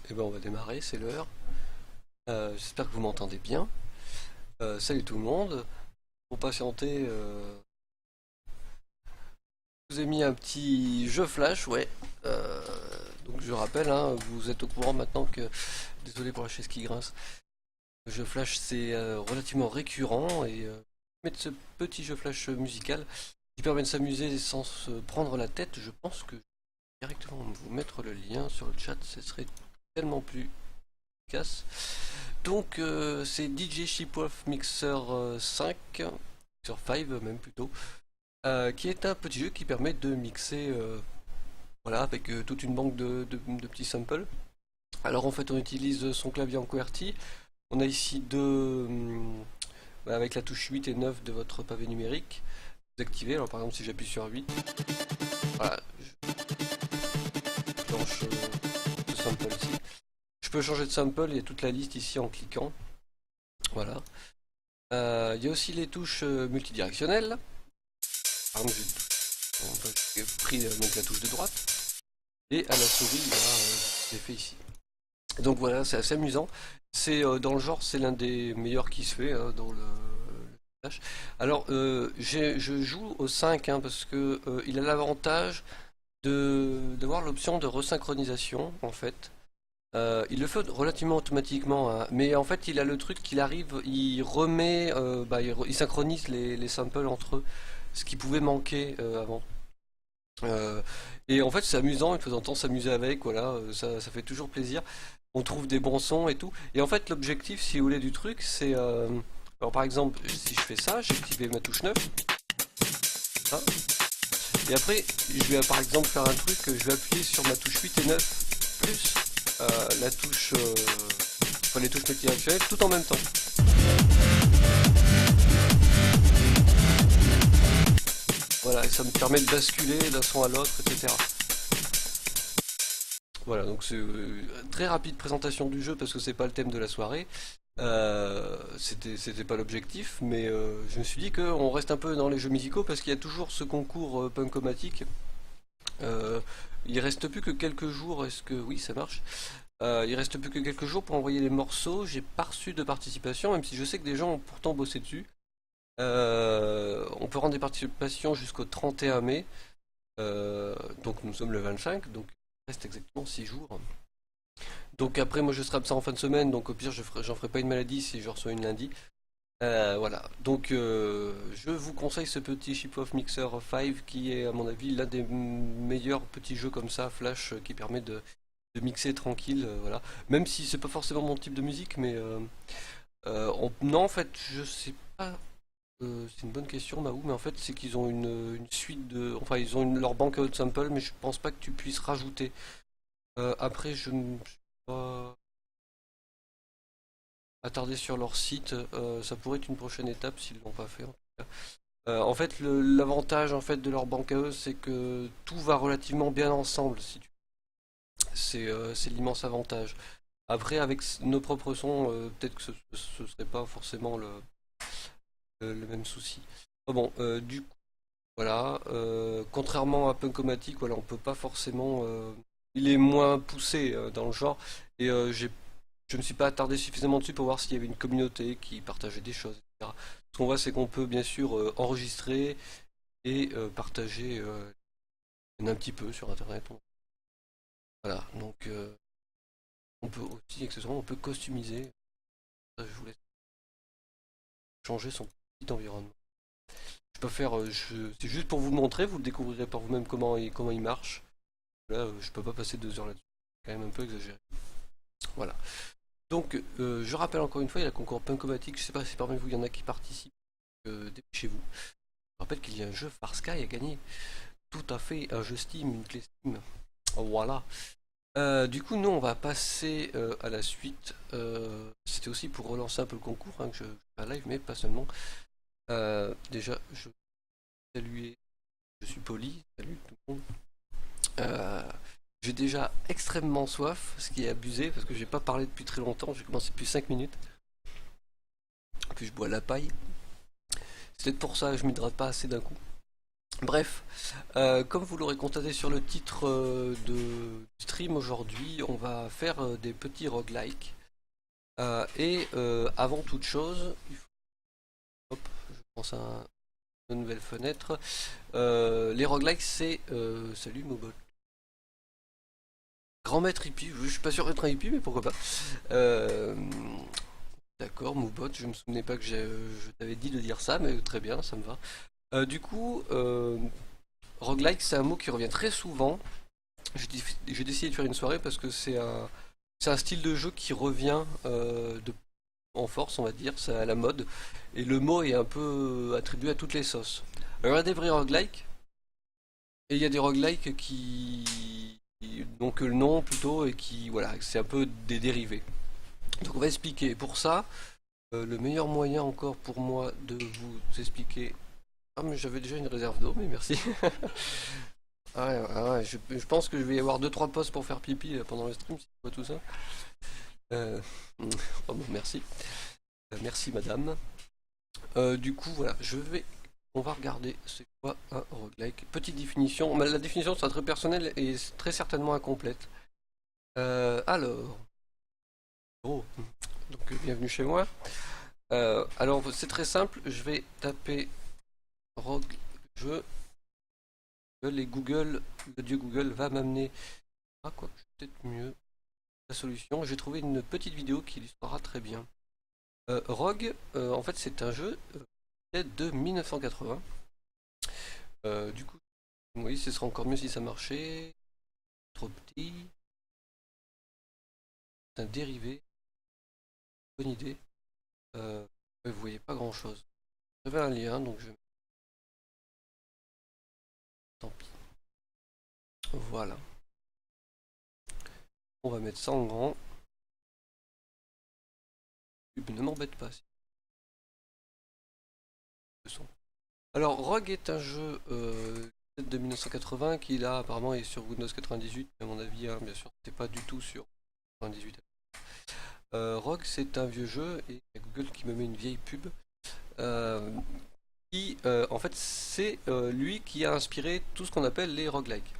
Et ben on va démarrer, c'est l'heure. J'espère que vous m'entendez bien. Salut tout le monde. Pour patienter, je vous ai mis un petit jeu flash, ouais. Euh, donc je rappelle, hein, vous êtes au courant maintenant que, désolé pour la chaise qui grince, le jeu flash c'est relativement récurrent et mettre ce petit jeu flash musical qui permet de s'amuser sans se prendre la tête. Je pense que directement vous mettre le lien sur le chat, ce serait tellement plus efficace. Donc c'est DJ Chipwolf Mixer 5, Mixer 5 même plutôt, qui est un petit jeu qui permet de mixer voilà, avec toute une banque de petits samples. Alors en fait on utilise son clavier en QWERTY, on a ici avec la touche 8 et 9 de votre pavé numérique, vous activez, alors par exemple si j'appuie sur 8, voilà, je déclenche ce sample ici. Je peux changer de sample, il y a toute la liste ici en cliquant, voilà. Il y a aussi les touches multidirectionnelles. Par exemple, j'ai pris donc, la touche de droite. Et à la souris, là, je l'ai fait ici. Donc voilà, c'est assez amusant. C'est dans le genre, c'est l'un des meilleurs qui se fait dans le flash. Alors, je joue au 5 hein, parce que il a l'avantage d'avoir l'option de resynchronisation en fait. Il le fait relativement automatiquement, hein, mais en fait il a le truc qu'il arrive, il remet, il synchronise les samples entre eux, ce qui pouvait manquer avant. Euh, et en fait c'est amusant, il faut en temps s'amuser avec, voilà, ça fait toujours plaisir. On trouve des bons sons et tout. Et en fait l'objectif, si vous voulez, du truc, c'est... alors par exemple, si je fais ça, j'ai activé ma touche 9, hein, et après je vais par exemple faire un truc, je vais appuyer sur ma touche 8 et 9, plus la touche, enfin les touches multidirectionnelles, tout en même temps. Voilà, et ça me permet de basculer d'un son à l'autre, etc. Voilà, donc c'est très rapide présentation du jeu parce que c'est pas le thème de la soirée. C'était pas l'objectif, mais je me suis dit qu'on reste un peu dans les jeux musicaux parce qu'il y a toujours ce concours Punkomatic. Euh, il reste plus que quelques jours, est-ce que oui ça marche? Il reste plus que quelques jours pour envoyer les morceaux. J'ai pas reçu de participation, même si je sais que des gens ont pourtant bossé dessus. On peut rendre des participations jusqu'au 31 mai. Donc nous sommes le 25, donc il reste exactement 6 jours. Donc après, moi je serai absent en fin de semaine, donc au pire, j'en ferai pas une maladie si je reçois une lundi. Voilà, donc je vous conseille ce petit Chipwolf Mixer 5 qui est à mon avis l'un des meilleurs petits jeux comme ça, Flash, qui permet de mixer tranquille, voilà. Même si c'est pas forcément mon type de musique, mais non, en fait, je sais pas. C'est une bonne question, Mahou, mais en fait, c'est qu'ils ont une suite de. Enfin, ils ont leur banque à haute sample, mais je pense pas que tu puisses rajouter. Après, je ne suis pas attardé sur leur site. Ça pourrait être une prochaine étape s'ils l'ont pas fait, en tout cas. En fait, l'avantage en fait de leur banque à eux, c'est que tout va relativement bien ensemble. Si tu... C'est l'immense avantage. Après, avec nos propres sons, peut-être que ce serait pas forcément le même souci. Bon, du coup, voilà. Contrairement à Punkomatic, voilà, on peut pas forcément. Il est moins poussé dans le genre. Et je me suis pas attardé suffisamment dessus pour voir s'il y avait une communauté qui partageait des choses, etc. Ce qu'on voit, c'est qu'on peut bien sûr enregistrer et partager un petit peu sur Internet. Voilà, donc on peut aussi, accessoirement, on peut customiser. Ça, je vous laisse changer son petit environnement. Je peux faire, c'est juste pour vous le montrer, vous le découvrirez par vous-même comment il marche. Là, je peux pas passer 2 heures là-dessus. C'est quand même un peu exagéré. Voilà. Donc, je rappelle encore une fois, il y a le concours Punkomatic. Je sais pas si parmi vous il y en a qui participent. Dépêchez-vous. Je rappelle qu'il y a un jeu Far Sky à gagner. Tout à fait, un jeu Steam, une clé Steam. Voilà. Du coup, nous, on va passer à la suite. C'était aussi pour relancer un peu le concours hein, que je fais un live, mais pas seulement. Déjà, je saluer, je suis poli, salut tout le monde. Euh, j'ai déjà extrêmement soif, ce qui est abusé parce que j'ai pas parlé depuis très longtemps. J'ai commencé depuis 5 minutes. Puis je bois la paille. C'est peut-être pour ça que je m'hydrate pas assez d'un coup. Bref, comme vous l'aurez constaté sur le titre de stream aujourd'hui, on va faire des petits roguelikes. Avant toute chose, hop, je pense à une nouvelle fenêtre. Les roguelikes, c'est... salut Mobot. Grand maître hippie, je suis pas sûr d'être un hippie, mais pourquoi pas. Euh, D'accord, Mobot, je me souvenais pas que je t'avais dit de dire ça, mais très bien, ça me va. Du coup, roguelike, c'est un mot qui revient très souvent. J'ai décidé de faire une soirée parce que c'est un style de jeu qui revient en force, on va dire, c'est à la mode. Et le mot est un peu attribué à toutes les sauces. Alors, il y a des vrais roguelikes, et il y a des roguelikes donc le nom plutôt, et qui, voilà, c'est un peu des dérivés. Donc on va expliquer. Pour ça, le meilleur moyen encore pour moi de vous expliquer... Ah mais j'avais déjà une réserve d'eau, mais merci. Ah ouais, ah ouais, je pense que je vais y avoir deux trois pauses pour faire pipi là, pendant le stream, si tu vois tout ça. Euh, oh bon, merci. Merci madame. Du coup, voilà, on va regarder c'est quoi un roguelike. Petite définition, mais la définition sera très personnelle et très certainement incomplète. Alors, oh, donc bienvenue chez moi. Alors c'est très simple, je vais taper rogue jeu et Google, le dieu Google va m'amener à quoi peut-être mieux la solution. J'ai trouvé une petite vidéo qui illustrera très bien. Rogue, en fait, c'est un jeu de 1980. Du coup, oui, ce serait encore mieux si ça marchait. Trop petit. C'est un dérivé. Bonne idée. Vous voyez pas grand-chose. J'avais un lien, donc je... Tant pis. Voilà. On va mettre ça en grand. Ne m'embête pas. Alors, Rogue est un jeu de 1980 qui là apparemment est sur Windows 98, mais à mon avis, hein, bien sûr, c'était pas du tout sur 98. Rogue, c'est un vieux jeu et il y a Google qui me met une vieille pub. euh, En fait, c'est lui qui a inspiré tout ce qu'on appelle les roguelikes.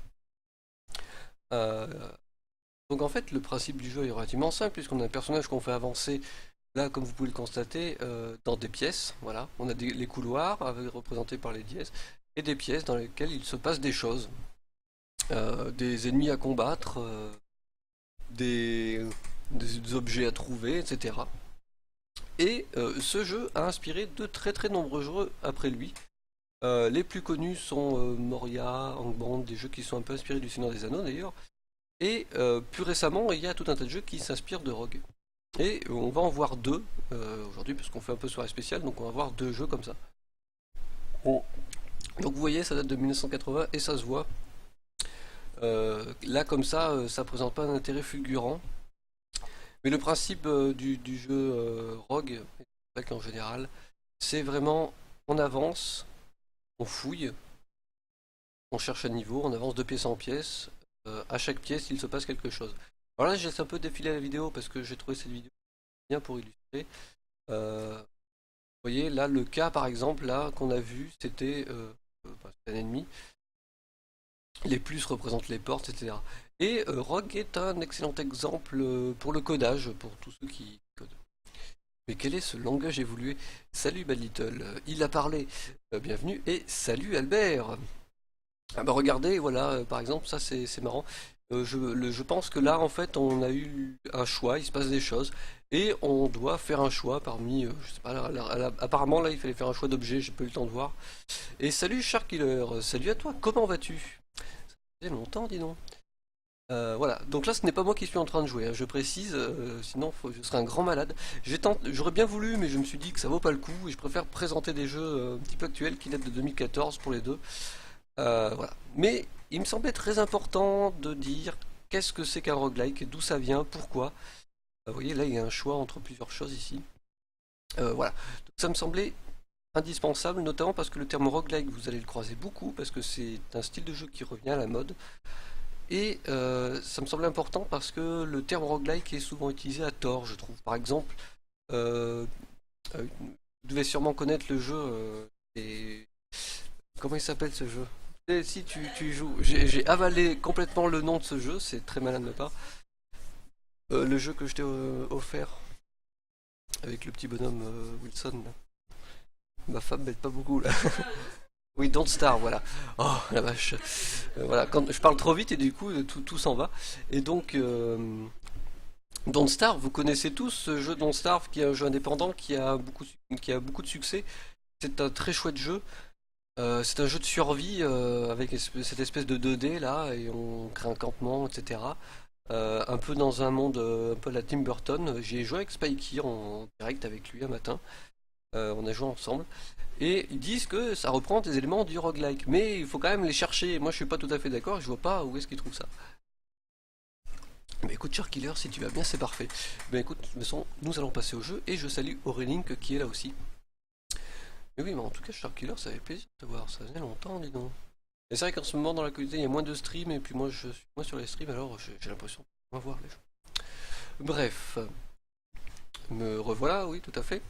Euh, donc en fait, le principe du jeu est relativement simple puisqu'on a un personnage qu'on fait avancer. Là, comme vous pouvez le constater, dans des pièces, voilà, on a les couloirs représentés par les dièses et des pièces dans lesquelles il se passe des choses. Des ennemis à combattre, des, des objets à trouver, etc. Et ce jeu a inspiré de très très nombreux jeux après lui. Les plus connus sont Moria, Angband, des jeux qui sont un peu inspirés du Seigneur des Anneaux d'ailleurs. Et plus récemment, il y a tout un tas de jeux qui s'inspirent de Rogue. Et on va en voir deux aujourd'hui, parce qu'on fait un peu soirée spéciale, donc on va voir deux jeux comme ça. Bon. Donc vous voyez, ça date de 1980 et ça se voit. Là, comme ça présente pas un intérêt fulgurant. Mais le principe du jeu Rogue, en général, c'est vraiment on avance, on fouille, on cherche un niveau, on avance de pièce en pièce. À chaque pièce, il se passe quelque chose. Alors là, je laisse un peu défiler la vidéo parce que j'ai trouvé cette vidéo bien pour illustrer. Vous voyez, là, le cas par exemple, là, qu'on a vu, c'était un ennemi. Les plus représentent les portes, etc. Et Rogue est un excellent exemple pour le codage, pour tous ceux qui codent. Mais quel est ce langage évolué? Salut Bad Little, il a parlé, bienvenue, et salut Albert. Ah bah regardez, voilà, par exemple, ça c'est marrant. Je pense que là, en fait, on a eu un choix, il se passe des choses, et on doit faire un choix parmi, je sais pas, apparemment là, il fallait faire un choix d'objets, j'ai pas eu le temps de voir. Et salut Sharkiller, salut à toi, comment vas-tu? Ça fait longtemps, dis donc. Voilà, donc là ce n'est pas moi qui suis en train de jouer, hein, je précise, sinon je serais un grand malade. J'aurais bien voulu, mais je me suis dit que ça vaut pas le coup, et je préfère présenter des jeux un petit peu actuels qui datent de 2014 pour les deux. Voilà. Mais il me semblait très important de dire qu'est-ce que c'est qu'un roguelike, d'où ça vient, pourquoi. Vous voyez, là il y a un choix entre plusieurs choses ici. Voilà, donc, ça me semblait indispensable, notamment parce que le terme roguelike, vous allez le croiser beaucoup, parce que c'est un style de jeu qui revient à la mode. Et ça me semble important parce que le terme roguelike est souvent utilisé à tort, je trouve. Par exemple, vous devez sûrement connaître le jeu Comment il s'appelle ce jeu? Et si tu joues, j'ai avalé complètement le nom de ce jeu, c'est très malin de ma part. Le jeu que je t'ai offert avec le petit bonhomme Wilson. Là. Ma femme m'aide pas beaucoup là. Oui, Don't Starve, voilà. Oh la vache. Voilà, quand je parle trop vite et du coup tout s'en va. Et donc Don't Starve, vous connaissez tous ce jeu Don't Starve qui est un jeu indépendant qui a beaucoup de succès. C'est un très chouette jeu. C'est un jeu de survie avec cette espèce de 2D là et on crée un campement, etc. Un peu dans un monde un peu à la Tim Burton. J'ai joué avec Spikey en direct avec lui un matin. On a joué ensemble. Et ils disent que ça reprend des éléments du roguelike. Mais il faut quand même les chercher. Moi je suis pas tout à fait d'accord, je vois pas où est-ce qu'ils trouvent ça. Mais écoute, Shark Killer, si tu vas bien, c'est parfait. Ben écoute, de toute façon, nous allons passer au jeu et je salue Aurélink qui est là aussi. Mais oui, mais en tout cas, Shark Killer, ça fait plaisir de te voir. Ça faisait longtemps, dis donc. Et c'est vrai qu'en ce moment, dans la communauté, il y a moins de streams et puis moi, je suis moins sur les streams, alors j'ai l'impression de moins voir les gens. Bref, me revoilà, oui, tout à fait.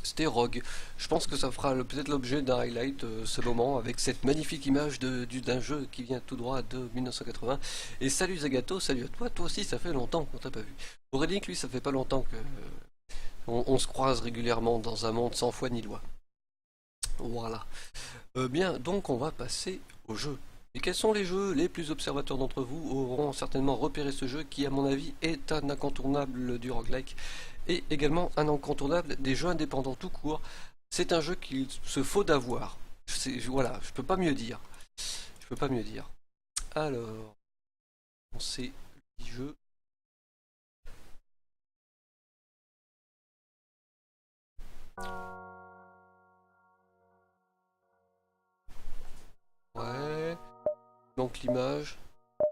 C'était Rogue. Je pense que ça fera peut-être l'objet d'un highlight ce moment avec cette magnifique image d'un jeu qui vient tout droit de 1980. Et salut Zagato, salut à toi, toi aussi ça fait longtemps qu'on t'a pas vu. Aurélien, lui, ça fait pas longtemps que on se croise régulièrement dans un monde sans foi ni loi. Voilà. Bien, donc on va passer au jeu. Et quels sont les jeux? Les plus observateurs d'entre vous auront certainement repéré ce jeu qui, à mon avis, est un incontournable du roguelike et également un incontournable des jeux indépendants tout court. C'est un jeu qu'il se faut d'avoir. Voilà, je peux pas mieux dire. Je peux pas mieux dire. Alors, on sait le petit jeu. Ouais. Donc l'image.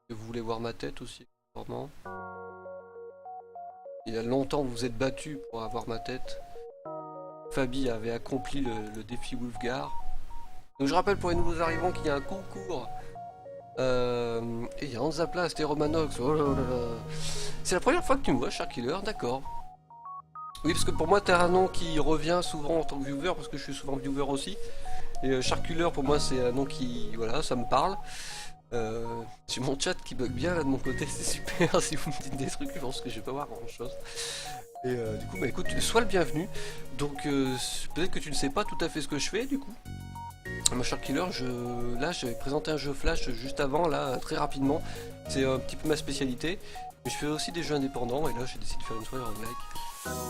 Vous voulez voir ma tête aussi, sûrement. Il y a longtemps vous vous êtes battu pour avoir ma tête. Fabi avait accompli le défi Wolfgar. Donc je rappelle pour les nouveaux arrivants qu'il y a un concours. Et il y a Hansaplast et Romanox. Oh là là là. C'est la première fois que tu me vois, Shark Killer, d'accord. Oui, parce que pour moi, t'as un nom qui revient souvent en tant que viewer, parce que je suis souvent viewer aussi. Et Shark Killer, pour moi, c'est un nom qui. Voilà, ça me parle. J'ai mon chat qui bug bien là de mon côté, c'est super. Si vous me dites des trucs, je pense que je vais pas voir grand chose. Et du coup, bah écoute, sois le bienvenu. Donc, peut-être que tu ne sais pas tout à fait ce que je fais, du coup. Moi, Shark Killer, là, j'avais présenté un jeu Flash juste avant, là, très rapidement. C'est un petit peu ma spécialité. Mais je fais aussi des jeux indépendants, et là, j'ai décidé de faire une soirée roguelike.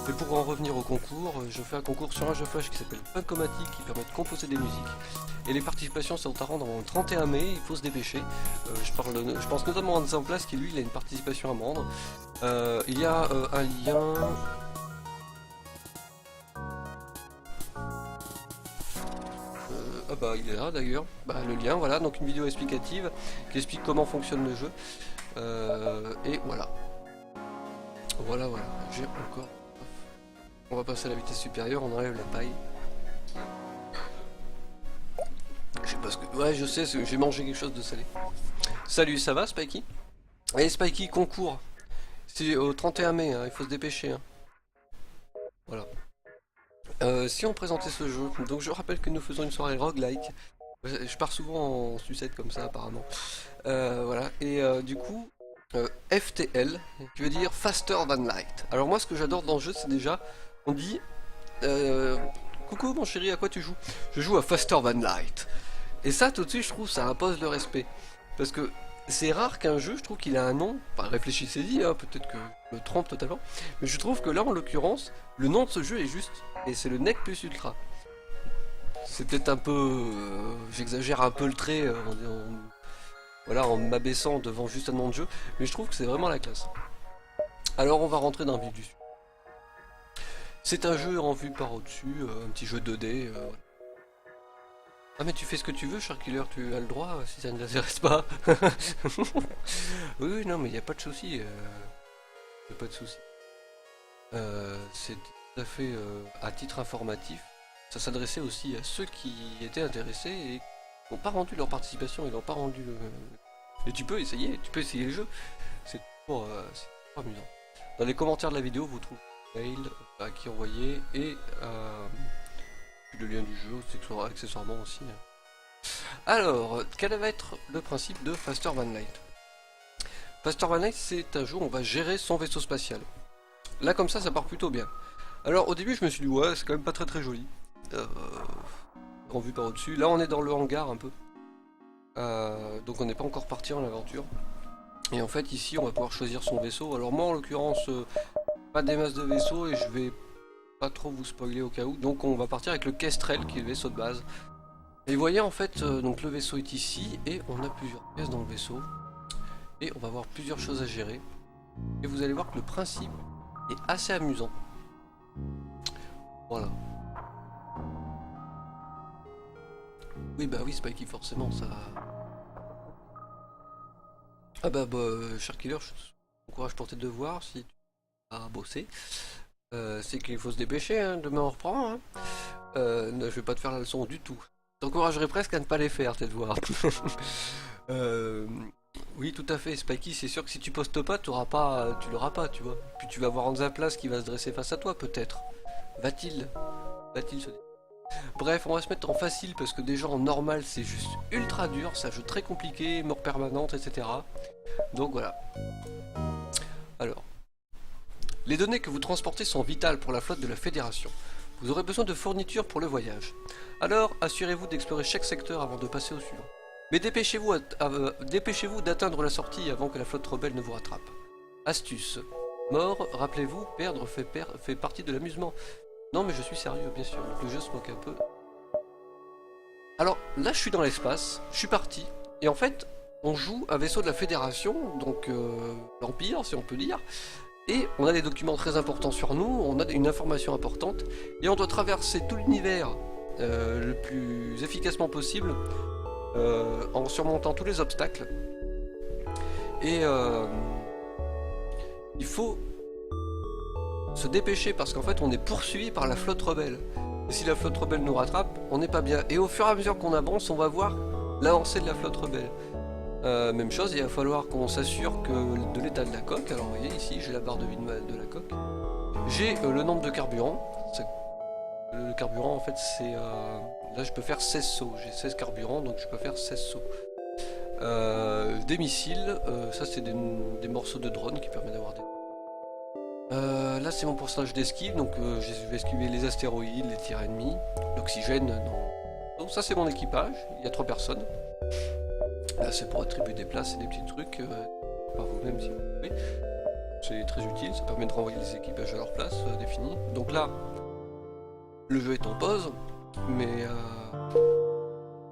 Et pour en revenir au concours, je fais un concours sur un jeu Flash qui s'appelle Punkomatic, qui permet de composer des musiques. Et les participations sont à rendre en 31 mai, il faut se dépêcher. Je pense notamment à Hans en place qui, lui, il a une participation à me rendre. Il y a un lien... Ah bah il est là d'ailleurs, bah, le lien voilà, donc une vidéo explicative qui explique comment fonctionne le jeu. Et voilà. Voilà, j'ai encore... On va passer à la vitesse supérieure, on enlève la paille. Je sais pas ce que... Ouais je sais, j'ai mangé quelque chose de salé. Salut, ça va Spikey? Allez Spikey, concours. C'est au 31 mai, hein, il faut se dépêcher. Hein. Voilà. Si on présentait ce jeu, donc je rappelle que nous faisons une soirée roguelike. Je pars souvent en sucette comme ça apparemment. Voilà, et du coup, FTL, qui veut dire Faster Than Light. Alors moi ce que j'adore dans le jeu c'est déjà, on dit, coucou mon chéri, à quoi tu joues? Je joue à Faster Than Light. Et ça tout de suite je trouve ça impose le respect. Parce que c'est rare qu'un jeu, je trouve qu'il a un nom, enfin réfléchissez-y, hein, peut-être que je me trompe totalement, mais je trouve que là en l'occurrence, le nom de ce jeu est juste, et c'est le Nec Plus Ultra. C'est peut-être un peu... j'exagère un peu le trait voilà, en m'abaissant devant juste un nom de jeu, mais je trouve que c'est vraiment la classe. Alors on va rentrer dans le vif du sujet. C'est un jeu en vue par au-dessus, un petit jeu 2D. Ah mais tu fais ce que tu veux, Shark Killer, tu as le droit si ça ne t'intéresse pas. Oui, non mais il n'y a pas de souci. Y a pas de souci. C'est tout à fait à titre informatif. Ça s'adressait aussi à ceux qui étaient intéressés et qui n'ont pas rendu leur participation, ils n'ont pas rendu le... Et tu peux essayer le jeu. C'est toujours amusant. Dans les commentaires de la vidéo, vous trouvez le mail à qui envoyer et le lien du jeu, accessoirement aussi. Alors, quel va être le principe de Faster Than Light? Faster Than Light, c'est un jeu où on va gérer son vaisseau spatial. Là, comme ça part plutôt bien. Alors, au début, je me suis dit, ouais, c'est quand même pas très joli. En vue par au-dessus. Là, on est dans le hangar un peu. Donc, on n'est pas encore parti en aventure. Et en fait, ici, on va pouvoir choisir son vaisseau. Alors, moi, en l'occurrence, pas des masses de vaisseaux et je vais pas trop vous spoiler au cas où. Donc, on va partir avec le Kestrel, qui est le vaisseau de base. Et vous voyez, en fait, donc le vaisseau est ici et on a plusieurs pièces dans le vaisseau. Et on va avoir plusieurs choses à gérer. Et vous allez voir que le principe est assez amusant. Voilà. Oui, bah oui, Spikey, forcément, ça... Ah bah, cher killer, je t'encourage pour tes devoirs si tu as bossé. C'est qu'il faut se dépêcher, hein, demain on reprend. Hein. Je vais pas te faire la leçon du tout. Je t'encouragerais presque à ne pas les faire, tes devoirs. Oui, tout à fait, Spikey, c'est sûr que si tu postes pas, tu l'auras pas, tu vois. Puis tu vas voir Hansaplast qui va se dresser face à toi, peut-être. Va-t-il se dire. Bref, on va se mettre en facile parce que déjà en normal c'est juste ultra dur, c'est un jeu très compliqué, mort permanente, etc. Donc voilà. Alors, les données que vous transportez sont vitales pour la flotte de la Fédération. Vous aurez besoin de fournitures pour le voyage. Alors, assurez-vous d'explorer chaque secteur avant de passer au suivant. Mais dépêchez-vous d'atteindre la sortie avant que la flotte rebelle ne vous rattrape. Astuce. Mort, rappelez-vous, perdre fait partie de l'amusement. Non mais je suis sérieux, bien sûr, donc le jeu se moque un peu. Alors, là je suis dans l'espace, je suis parti, et en fait, on joue un vaisseau de la Fédération, donc l'Empire, si on peut dire, et on a des documents très importants sur nous, on a une information importante, et on doit traverser tout l'univers le plus efficacement possible, en surmontant tous les obstacles. Et il faut se dépêcher parce qu'en fait on est poursuivi par la flotte rebelle. Et si la flotte rebelle nous rattrape, on n'est pas bien. Et au fur et à mesure qu'on avance, on va voir l'avancée de la flotte rebelle. Même chose, il va falloir qu'on s'assure de l'état de la coque. Alors vous voyez ici, j'ai la barre de vie de la coque. J'ai le nombre de carburant. Le carburant en fait c'est... là je peux faire 16 sauts. J'ai 16 carburants donc je peux faire 16 sauts. Des missiles, ça c'est des morceaux de drone qui permettent d'avoir des... là c'est mon pourcentage d'esquive, donc je vais esquiver les astéroïdes, les tirs ennemis, l'oxygène, non. Donc ça c'est mon équipage, il y a 3 personnes. Là c'est pour attribuer des places et des petits trucs, par vous-même si vous voulez. C'est très utile, ça permet de renvoyer les équipages à leur place définie. Donc là, le jeu est en pause, mais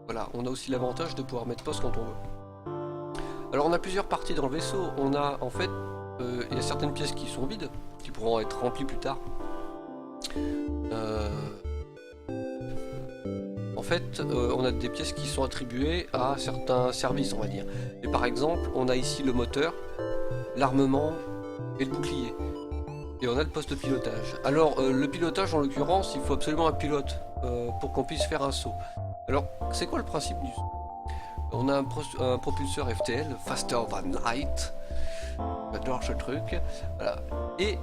voilà, on a aussi l'avantage de pouvoir mettre pause quand on veut. Alors on a plusieurs parties dans le vaisseau, on a en fait... il y a certaines pièces qui sont vides, qui pourront être remplies plus tard. En fait, on a des pièces qui sont attribuées à certains services, on va dire. Et par exemple, on a ici le moteur, l'armement et le bouclier. Et on a le poste de pilotage. Alors, le pilotage, en l'occurrence, il faut absolument un pilote pour qu'on puisse faire un saut. Alors, c'est quoi le principe du saut? On a un propulseur FTL, Faster Than Light. J'adore ce truc. Voilà. Et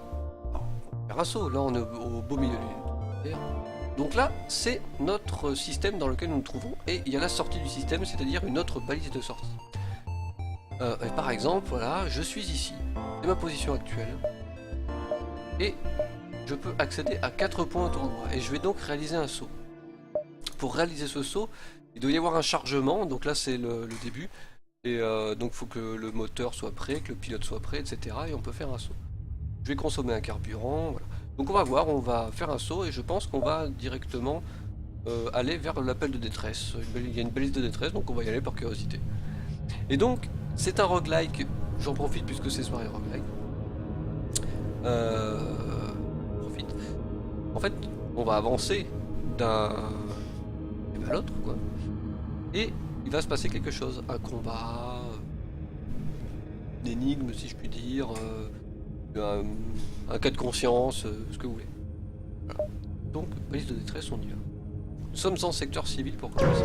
on va faire un saut. Là, on est au beau milieu du terre. Donc là, c'est notre système dans lequel nous nous trouvons. Et il y a la sortie du système, c'est-à-dire une autre balise de sortie. Et par exemple, voilà, je suis ici. C'est ma position actuelle. Et je peux accéder à 4 points autour de moi. Et je vais donc réaliser un saut. Pour réaliser ce saut, il doit y avoir un chargement. Donc là, c'est le début. Et donc il faut que le moteur soit prêt, que le pilote soit prêt, etc. Et on peut faire un saut. Je vais consommer un carburant, voilà. Donc on va voir, on va faire un saut et je pense qu'on va directement aller vers l'appel de détresse. Il y a une balise de détresse, donc on va y aller par curiosité. Et donc, c'est un roguelike, j'en profite puisque c'est soirée roguelike. Profite. En fait, on va avancer d'un à l'autre, quoi. Et il va se passer quelque chose, un combat, une énigme si je puis dire, un cas de conscience, ce que vous voulez. Voilà. Donc, balise de détresse, on y va. Nous sommes en secteur civil pour commencer.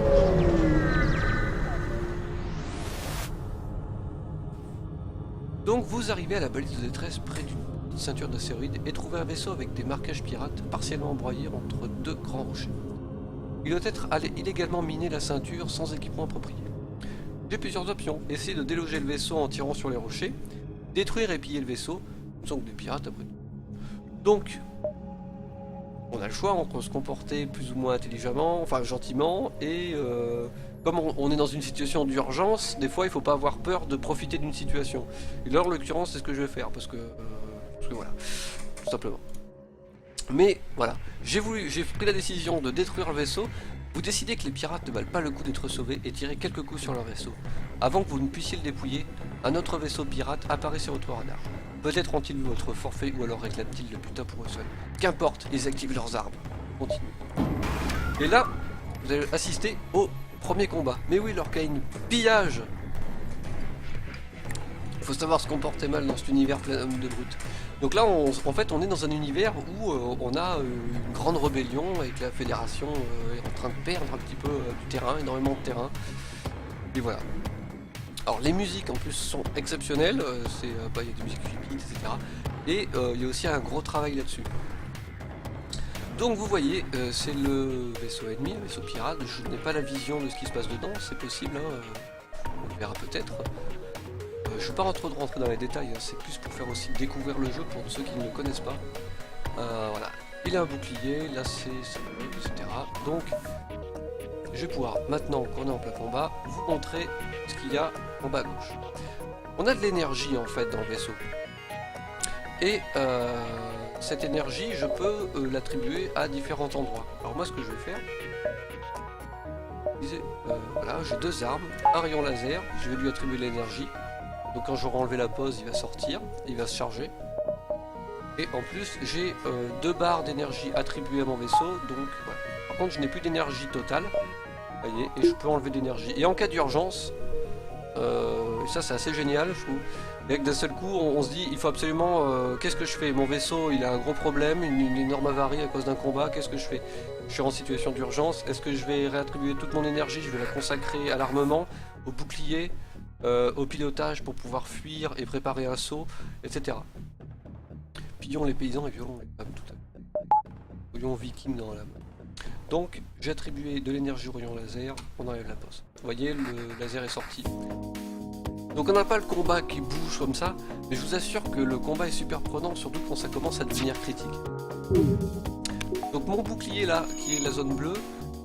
Donc vous arrivez à la balise de détresse près d'une ceinture d'astéroïdes et trouvez un vaisseau avec des marquages pirates partiellement embroyés entre 2 grands rochers. Il doit être illégalement miné la ceinture sans équipement approprié. J'ai plusieurs options. Essayer de déloger le vaisseau en tirant sur les rochers, détruire et piller le vaisseau, nous sommes des pirates après tout. Donc, on a le choix, on peut se comporter plus ou moins intelligemment, enfin gentiment, et comme on est dans une situation d'urgence, des fois il faut pas avoir peur de profiter d'une situation. Et là en l'occurrence c'est ce que je vais faire, parce que voilà, tout simplement. Mais voilà, j'ai pris la décision de détruire le vaisseau. Vous décidez que les pirates ne valent pas le coup d'être sauvés et tirez quelques coups sur leur vaisseau. Avant que vous ne puissiez le dépouiller, un autre vaisseau pirate apparaît sur votre radar. Peut-être ont-ils vu votre forfait ou alors réclament-ils le butin pour eux seuls. Qu'importe, ils activent leurs armes. Continue. Et là, vous allez assister au premier combat. Mais oui, Lorcaïne, pillage. Il faut savoir se comporter mal dans cet univers plein de brutes. Donc là, en fait, on est dans un univers où on a une grande rébellion et que la Fédération est en train de perdre un petit peu du terrain, énormément de terrain. Et voilà. Alors les musiques en plus sont exceptionnelles, il y a des musiques stupides, etc. Et il y a aussi un gros travail là-dessus. Donc vous voyez, c'est le vaisseau ennemi, le vaisseau pirate. Je n'ai pas la vision de ce qui se passe dedans, c'est possible, hein, on le verra peut-être. Je ne vais pas rentrer dans les détails, hein, c'est plus pour faire aussi découvrir le jeu pour ceux qui ne le connaissent pas. Voilà, il a un bouclier, là c'est etc. Donc je vais pouvoir, maintenant qu'on est en plein combat, vous montrer ce qu'il y a en bas à gauche. On a de l'énergie en fait dans le vaisseau. Et cette énergie, je peux l'attribuer à différents endroits. Alors moi ce que je vais faire, voilà, j'ai deux armes, un rayon laser, je vais lui attribuer l'énergie. Donc quand j'aurai enlevé la pause, il va sortir, il va se charger. Et en plus, j'ai deux barres d'énergie attribuées à mon vaisseau, donc voilà. Par contre, je n'ai plus d'énergie totale, vous voyez, et je peux enlever de l'énergie. Et en cas d'urgence, ça c'est assez génial, je trouve. Et d'un seul coup, on se dit, il faut absolument, qu'est-ce que je fais? Mon vaisseau, il a un gros problème, une énorme avarie à cause d'un combat, qu'est-ce que je fais? Je suis en situation d'urgence, est-ce que je vais réattribuer toute mon énergie? Je vais la consacrer à l'armement, au bouclier, au pilotage pour pouvoir fuir et préparer un saut, etc. Pillons les paysans et violons les femmes, tout à fait. Voyons vikings dans la main. Donc, j'ai attribué de l'énergie au rayon laser, on enlève la pause. Vous voyez, le laser est sorti. Donc on n'a pas le combat qui bouge comme ça, mais je vous assure que le combat est super prenant, surtout quand ça commence à devenir critique. Donc mon bouclier là, qui est la zone bleue,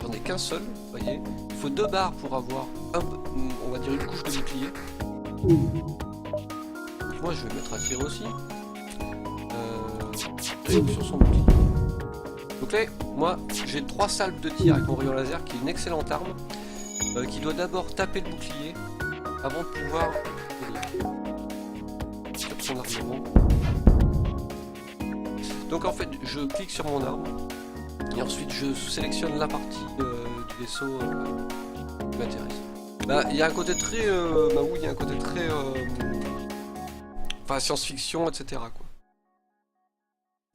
j'en ai qu'un seul, vous voyez. Il faut deux barres pour avoir, on va dire, une couche de bouclier. Moi je vais mettre à tirer aussi. Sur son bouclier. Donc là, moi j'ai 3 salves de tir avec mon rayon laser, qui est une excellente arme, qui doit d'abord taper le bouclier avant de pouvoir sur son armement. Donc en fait, je clique sur mon arme et ensuite je sélectionne la partie du vaisseau qui m'intéresse. Bah, il y a un côté très, il y a un côté très, enfin science-fiction, etc. quoi.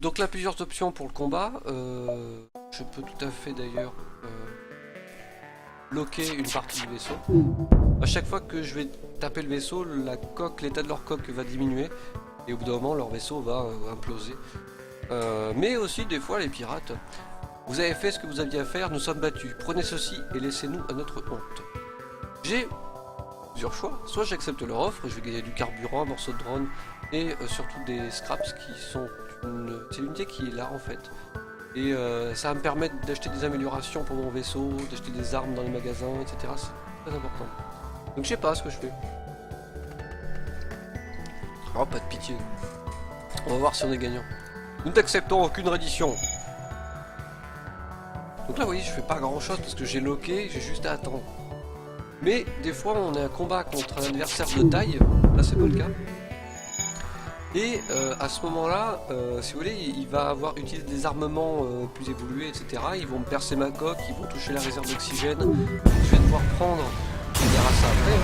Donc là, plusieurs options pour le combat. Je peux tout à fait d'ailleurs bloquer une partie du vaisseau. À chaque fois que je vais taper le vaisseau, l'état de leur coque va diminuer et au bout d'un moment leur vaisseau va imploser. Mais aussi des fois les pirates, vous avez fait ce que vous aviez à faire, nous sommes battus, prenez ceci et laissez-nous à notre honte. J'ai plusieurs choix, soit j'accepte leur offre et je vais gagner du carburant, un morceau de drone et surtout des scraps qui sont c'est l'unité qui est là en fait. Et ça va me permettre d'acheter des améliorations pour mon vaisseau, d'acheter des armes dans les magasins, etc. C'est très important. Donc je sais pas ce que je fais. Oh, pas de pitié. On va voir si on est gagnant. Nous n'acceptons aucune reddition. Donc là, vous voyez, je fais pas grand chose parce que j'ai loqué, j'ai juste à attendre. Mais des fois, on a un combat contre un adversaire de taille. Là, c'est pas le cas. Et à ce moment-là, si vous voulez, il va avoir utilisé des armements plus évolués, etc. Ils vont me percer ma coque, ils vont toucher la réserve d'oxygène. Je vais devoir prendre, on verra ça après.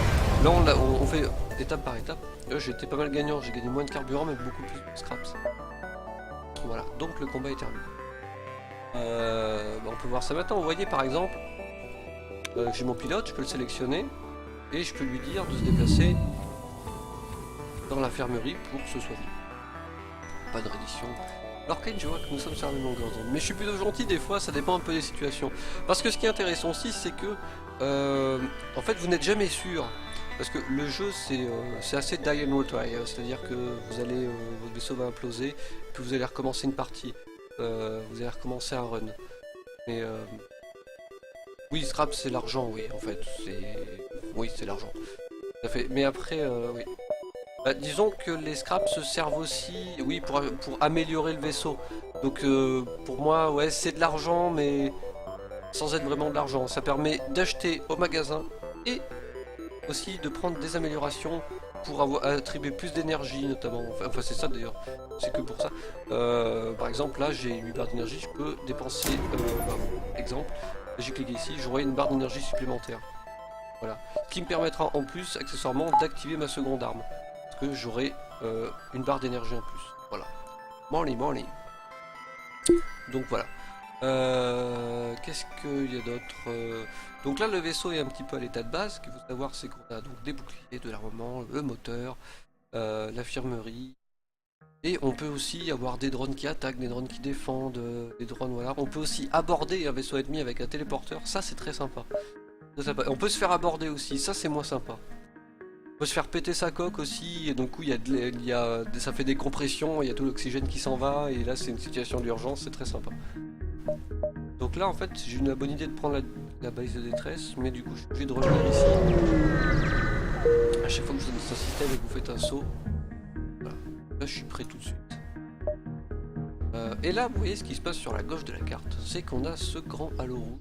Là, on fait étape par étape. J'étais pas mal gagnant, j'ai gagné moins de carburant, mais beaucoup plus de scraps. Voilà, donc le combat est terminé. On peut voir ça maintenant. Vous voyez, par exemple, j'ai mon pilote, je peux le sélectionner et je peux lui dire de se déplacer dans l'infirmerie pour que ce soit vu. Pas de reddition. Alors Kane, je vois que nous sommes sur la même longueur d'onde. Mais je suis plutôt gentil des fois, ça dépend un peu des situations. Parce que ce qui est intéressant aussi, c'est que en fait vous n'êtes jamais sûr. Parce que le jeu c'est assez die and retry, c'est-à-dire que vous allez, votre vaisseau va imploser, puis vous allez recommencer une partie. Vous allez recommencer un run. Mais oui, scrap c'est l'argent, oui en fait. Oui, c'est l'argent. Ça fait. Mais après, oui. Bah, disons que les scraps se servent aussi, oui, pour améliorer le vaisseau. Donc pour moi, ouais, c'est de l'argent, mais sans être vraiment de l'argent. Ça permet d'acheter au magasin et aussi de prendre des améliorations pour attribuer plus d'énergie notamment. Enfin c'est ça d'ailleurs, c'est que pour ça. Par exemple, là j'ai 8 barres d'énergie, je peux dépenser, exemple, j'ai cliqué ici, j'aurai une barre d'énergie supplémentaire. Voilà. Ce qui me permettra en plus, accessoirement, d'activer ma seconde arme. Parce que j'aurai une barre d'énergie en plus. Voilà. Bon. Donc voilà. Qu'est-ce qu'il y a d'autre Donc là, le vaisseau est un petit peu à l'état de base. Ce qu'il faut savoir, c'est qu'on a donc des boucliers, de l'armement, le moteur, l'infirmerie. Et on peut aussi avoir des drones qui attaquent, des drones qui défendent, des drones, voilà. On peut aussi aborder un vaisseau ennemi avec un téléporteur. Ça, c'est très sympa. On peut se faire aborder aussi, ça c'est moins sympa. On peut se faire péter sa coque aussi, et donc coup ça fait des compressions, il y a tout l'oxygène qui s'en va, et là c'est une situation d'urgence, c'est très sympa. Donc là en fait j'ai eu la bonne idée de prendre la balise de détresse, mais du coup je suis obligé de revenir ici. À chaque fois que vous êtes dans un système et que vous faites un saut, voilà. Là je suis prêt tout de suite. Et là vous voyez ce qui se passe sur la gauche de la carte, c'est qu'on a ce grand halo rouge.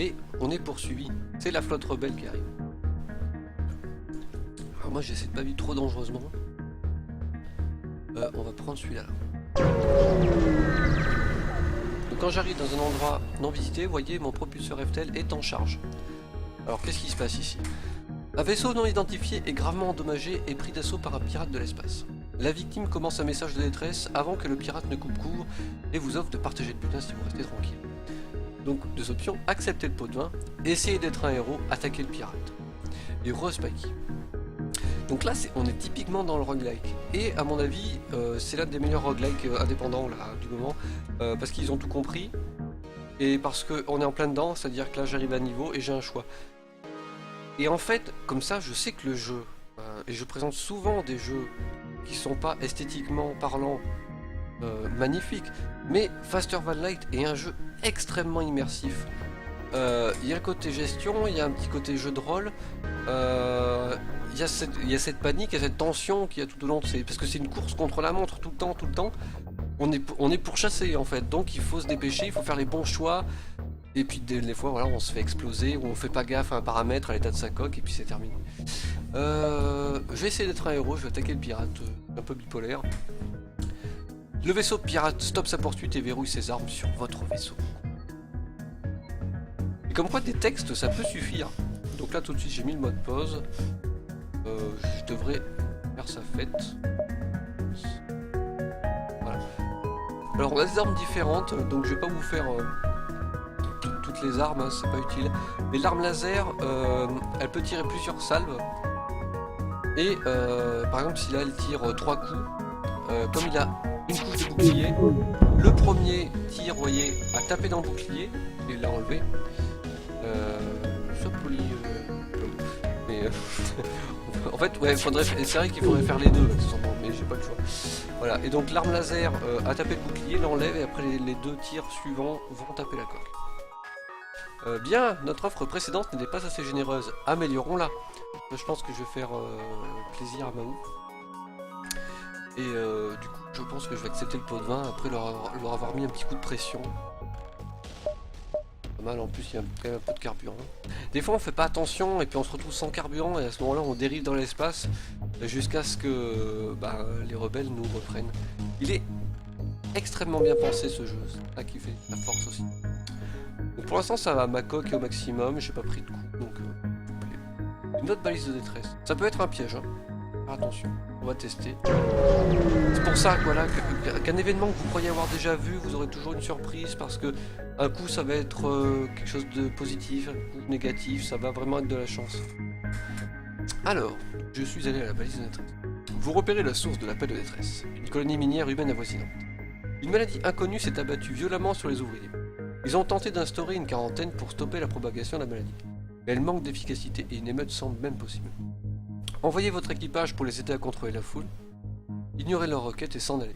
Et on est poursuivi. C'est la flotte rebelle qui arrive. Alors moi j'essaie de pas vivre trop dangereusement. On va prendre celui-là. Donc quand j'arrive dans un endroit non visité, vous voyez mon propulseur FTL est en charge. Alors qu'est-ce qui se passe ici? Un vaisseau non identifié est gravement endommagé et pris d'assaut par un pirate de l'espace. La victime commence un message de détresse avant que le pirate ne coupe court et vous offre de partager le butin si vous restez tranquille. Donc deux options, accepter le pot de vin, essayer d'être un héros, attaquer le pirate. Et re-Spikey. Donc là on est typiquement dans le roguelike. Et à mon avis c'est l'un des meilleurs roguelike indépendants là, du moment. Parce qu'ils ont tout compris. Et parce qu'on est en plein dedans, c'est-à-dire que là j'arrive à niveau et j'ai un choix. Et en fait, comme ça je sais que le jeu, et je présente souvent des jeux qui sont pas esthétiquement parlant magnifiques, mais Faster Than Light est un jeu extrêmement immersif. Il y a le côté gestion, il y a un petit côté jeu de rôle, il y a cette panique, il y a cette tension qu'il y a tout au long, parce que c'est une course contre la montre tout le temps. On est pourchassé en fait, donc il faut se dépêcher, il faut faire les bons choix, et puis des fois voilà, on se fait exploser, ou on fait pas gaffe à un paramètre, à l'état de sa coque, et puis c'est terminé. Je vais essayer d'être un héros, je vais attaquer le pirate, un peu bipolaire. Le vaisseau pirate stoppe sa poursuite et verrouille ses armes sur votre vaisseau. Et comme quoi des textes ça peut suffire. Donc là tout de suite j'ai mis le mode pause. Je devrais faire sa fête. Voilà. Alors on a des armes différentes, donc je vais pas vous faire toutes les armes, hein, c'est pas utile. Mais l'arme laser, elle peut tirer plusieurs salves. Et par exemple si là elle tire 3 coups, comme il a une couche de bouclier, le premier tir, vous voyez, a tapé dans le bouclier, et l'a enlevé. Sois poli. Mais en fait, ouais, c'est vrai qu'il faudrait faire les deux, mais j'ai pas le choix. Voilà, et donc l'arme laser a tapé le bouclier, l'enlève, et après les deux tirs suivants vont taper la coque. Bien, notre offre précédente n'était pas assez généreuse. Améliorons-la. Je pense que je vais faire plaisir à Mahou. Et du coup, je pense que je vais accepter le pot de vin après leur avoir mis un petit coup de pression. Pas mal, en plus il y a quand même un peu de carburant. Des fois on fait pas attention et puis on se retrouve sans carburant et à ce moment là on dérive dans l'espace jusqu'à ce que les rebelles nous reprennent. Il est extrêmement bien pensé ce jeu, c'est ça qui fait la force aussi. Donc pour l'instant ça va, ma coque est au maximum, j'ai pas pris de coup donc une autre balise de détresse. Ça peut être un piège, hein. Faire attention, on va tester. C'est pour ça voilà, qu'un événement que vous croyez avoir déjà vu, vous aurez toujours une surprise parce que un coup ça va être quelque chose de positif, un coup négatif, ça va vraiment être de la chance. Alors, je suis allé à la balise de détresse. Vous repérez la source de l'appel de détresse, une colonie minière humaine avoisinante. Une maladie inconnue s'est abattue violemment sur les ouvriers. Ils ont tenté d'instaurer une quarantaine pour stopper la propagation de la maladie. Mais elle manque d'efficacité et une émeute semble même possible. Envoyez votre équipage pour les aider à contrôler la foule, ignorez leurs requêtes et s'en aller.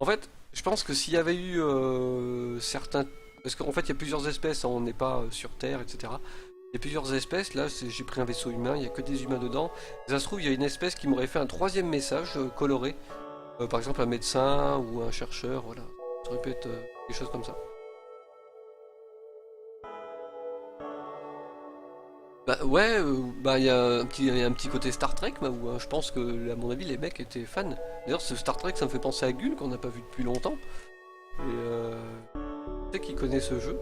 En fait, je pense que s'il y avait eu certains... Parce qu'en fait, il y a plusieurs espèces, hein, on n'est pas sur Terre, etc. Il y a plusieurs espèces, là j'ai pris un vaisseau humain, il n'y a que des humains dedans. Ça se trouve, il y a une espèce qui m'aurait fait un troisième message coloré. Par exemple, un médecin ou un chercheur, voilà. Ça aurait pu être des choses comme ça. Bah ouais, bah il y a un petit côté Star Trek, bah, où je pense que, à mon avis, les mecs étaient fans. D'ailleurs, ce Star Trek, ça me fait penser à Gull, qu'on n'a pas vu depuis longtemps. Et je sais qu'il connaît ce jeu.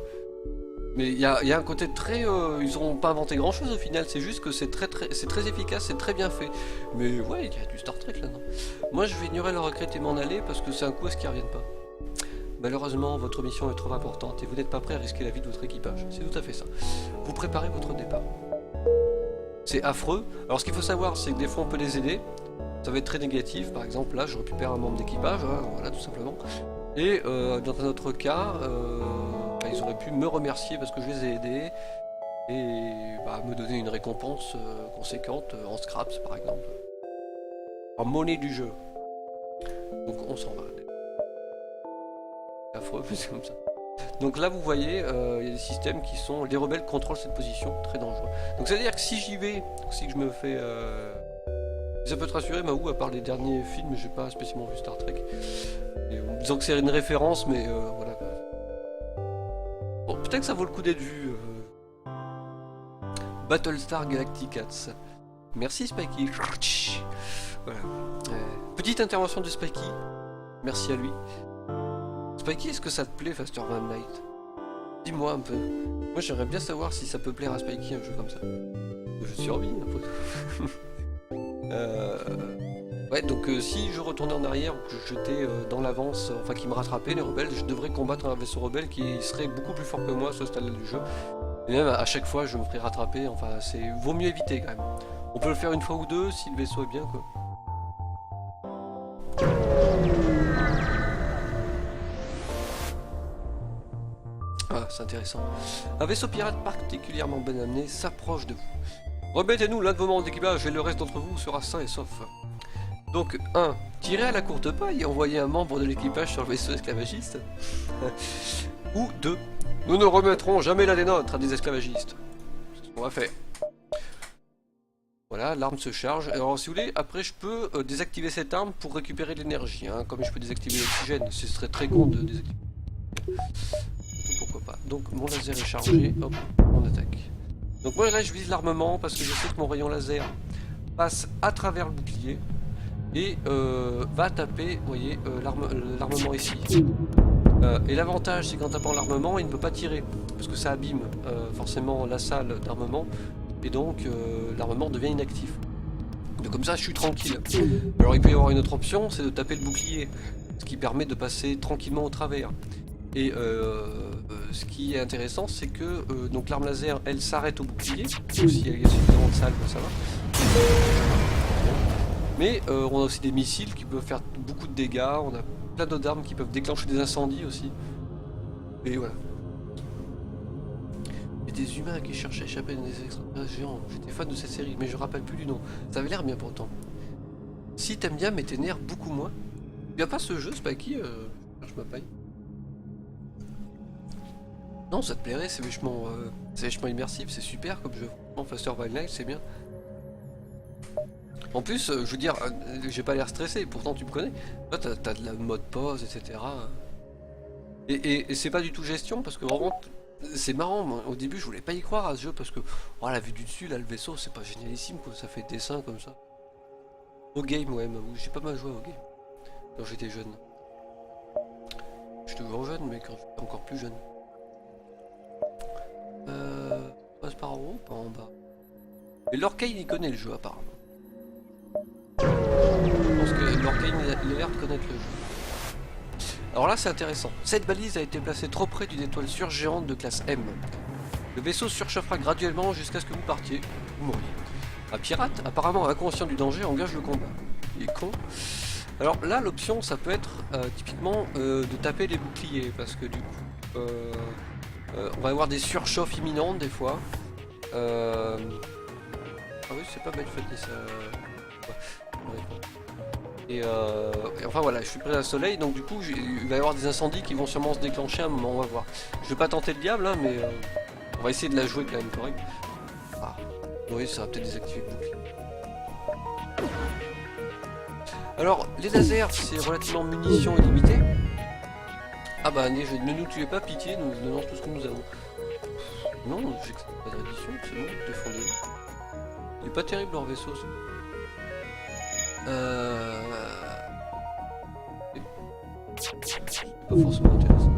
Mais il y a un côté très... ils n'ont pas inventé grand chose au final, c'est juste que c'est très efficace, c'est très bien fait. Mais ouais, il y a du Star Trek là-dedans. Moi je vais ignorer leur requête et m'en aller parce que c'est un coup à ce qu'ils reviennent pas. Malheureusement, votre mission est trop importante et vous n'êtes pas prêt à risquer la vie de votre équipage. C'est tout à fait ça. Vous préparez votre départ. C'est affreux. Alors ce qu'il faut savoir, c'est que des fois on peut les aider. Ça va être très négatif. Par exemple, là, je récupère un membre d'équipage, hein, voilà, tout simplement. Et dans un autre cas, bah, ils auraient pu me remercier parce que je les ai aidés et bah, me donner une récompense conséquente en scraps, par exemple. En monnaie du jeu. Donc on s'en va. C'est affreux, mais c'est comme ça. Donc là, vous voyez, il y a des systèmes qui sont... Les rebelles contrôlent cette position, très dangereux. Donc ça veut dire que si j'y vais, si je me fais... Ça peut te rassurer, Mahou, à part les derniers films, j'ai pas spécialement vu Star Trek. Et, disons que c'est une référence, mais voilà. Bon, peut-être que ça vaut le coup d'être vu. Battlestar Galactica. Merci Spikey. Voilà. Petite intervention de Spikey. Merci à lui. Spikey, est-ce que ça te plaît, Faster Van Night? Dis-moi un peu. Moi, j'aimerais bien savoir si ça peut plaire à Spikey un jeu comme ça. Je survis un peu. Ouais, donc si je retournais en arrière ou que j'étais dans l'avance, enfin qui me rattrapait, les rebelles, je devrais combattre un vaisseau rebelle qui serait beaucoup plus fort que moi à ce stade du jeu. Et même à chaque fois, je me ferais rattraper, enfin, vaut mieux éviter quand même. On peut le faire une fois ou deux si le vaisseau est bien, quoi. Ah, c'est intéressant. Un vaisseau pirate particulièrement bien amené s'approche de vous. Remettez-nous l'un de vos membres d'équipage et le reste d'entre vous sera sain et sauf. Donc 1. Tirez à la courte paille et envoyez un membre de l'équipage sur le vaisseau esclavagiste. Ou 2. Nous ne remettrons jamais l'un des nôtres à des esclavagistes. C'est ce qu'on va faire. Voilà, l'arme se charge. Alors si vous voulez, après je peux désactiver cette arme pour récupérer de l'énergie. Hein, comme je peux désactiver l'oxygène, ce serait très con de désactiver. Pourquoi pas. Donc mon laser est chargé, hop, on attaque. Donc moi là je vise l'armement parce que je sais que mon rayon laser passe à travers le bouclier et va taper, vous voyez, l'armement ici. Et l'avantage c'est qu'en tapant l'armement il ne peut pas tirer parce que ça abîme forcément la salle d'armement et donc l'armement devient inactif. Donc comme ça je suis tranquille. Alors il peut y avoir une autre option, c'est de taper le bouclier, ce qui permet de passer tranquillement au travers. Et ce qui est intéressant, c'est que donc l'arme laser, elle s'arrête au bouclier. Donc s'il y a suffisamment de salles, ben, ça va. Mais on a aussi des missiles qui peuvent faire beaucoup de dégâts. On a plein d'autres armes qui peuvent déclencher des incendies aussi. Et voilà. Il y a des humains qui cherchent à échapper dans des extraterrestres géants. J'étais fan de cette série, mais je me rappelle plus du nom. Ça avait l'air bien pourtant. Si t'aimes bien, mais t'énerves beaucoup moins. Il n'y a pas ce jeu, Spikey, je ma paille. Non, ça te plairait, c'est vachement immersif, c'est super comme jeu. En Faster Van Night, c'est bien. En plus, je veux dire, j'ai pas l'air stressé, pourtant tu me connais. Là, t'as de la mode pause, etc. Et c'est pas du tout gestion, parce que vraiment, c'est marrant. Moi, au début, je voulais pas y croire à ce jeu, parce que, oh, la vue du dessus, là, le vaisseau, c'est pas génialissime, quoi. Ça fait dessin comme ça. Au game, ouais, j'ai pas mal joué au game. Quand j'étais jeune. J'étais toujours jeune, mais quand j'étais encore plus jeune. Passe par en haut ou par en bas? Et Lorcaine il connaît le jeu apparemment. Je pense que Lorcaine il a l'air de connaître le jeu. Alors là c'est intéressant. Cette balise a été placée trop près d'une étoile surgéante de classe M. Le vaisseau surchauffera graduellement jusqu'à ce que vous partiez. Vous mourriez. Un pirate, apparemment inconscient du danger, engage le combat. Il est con. Alors là, l'option, ça peut être typiquement de taper les boucliers, parce que du coup, on va avoir des surchauffes imminentes des fois. Ah oui, c'est pas bête fait ça. Ouais. Et enfin voilà, je suis près d'un soleil, donc du coup, il va y avoir des incendies qui vont sûrement se déclencher à un moment, on va voir. Je vais pas tenter le diable, hein, mais on va essayer de la jouer quand même correct. Ah, oui, ça va peut-être désactiver le bouclier. Alors, les lasers, c'est relativement munitions illimitées. Ah bah, ne nous tuez pas, pitié, nous donnons tout ce que nous avons. Non, j'ai pas de reddition, c'est bon, défendez-le. Il est pas terrible leur vaisseau, ça. Pas forcément intéressant.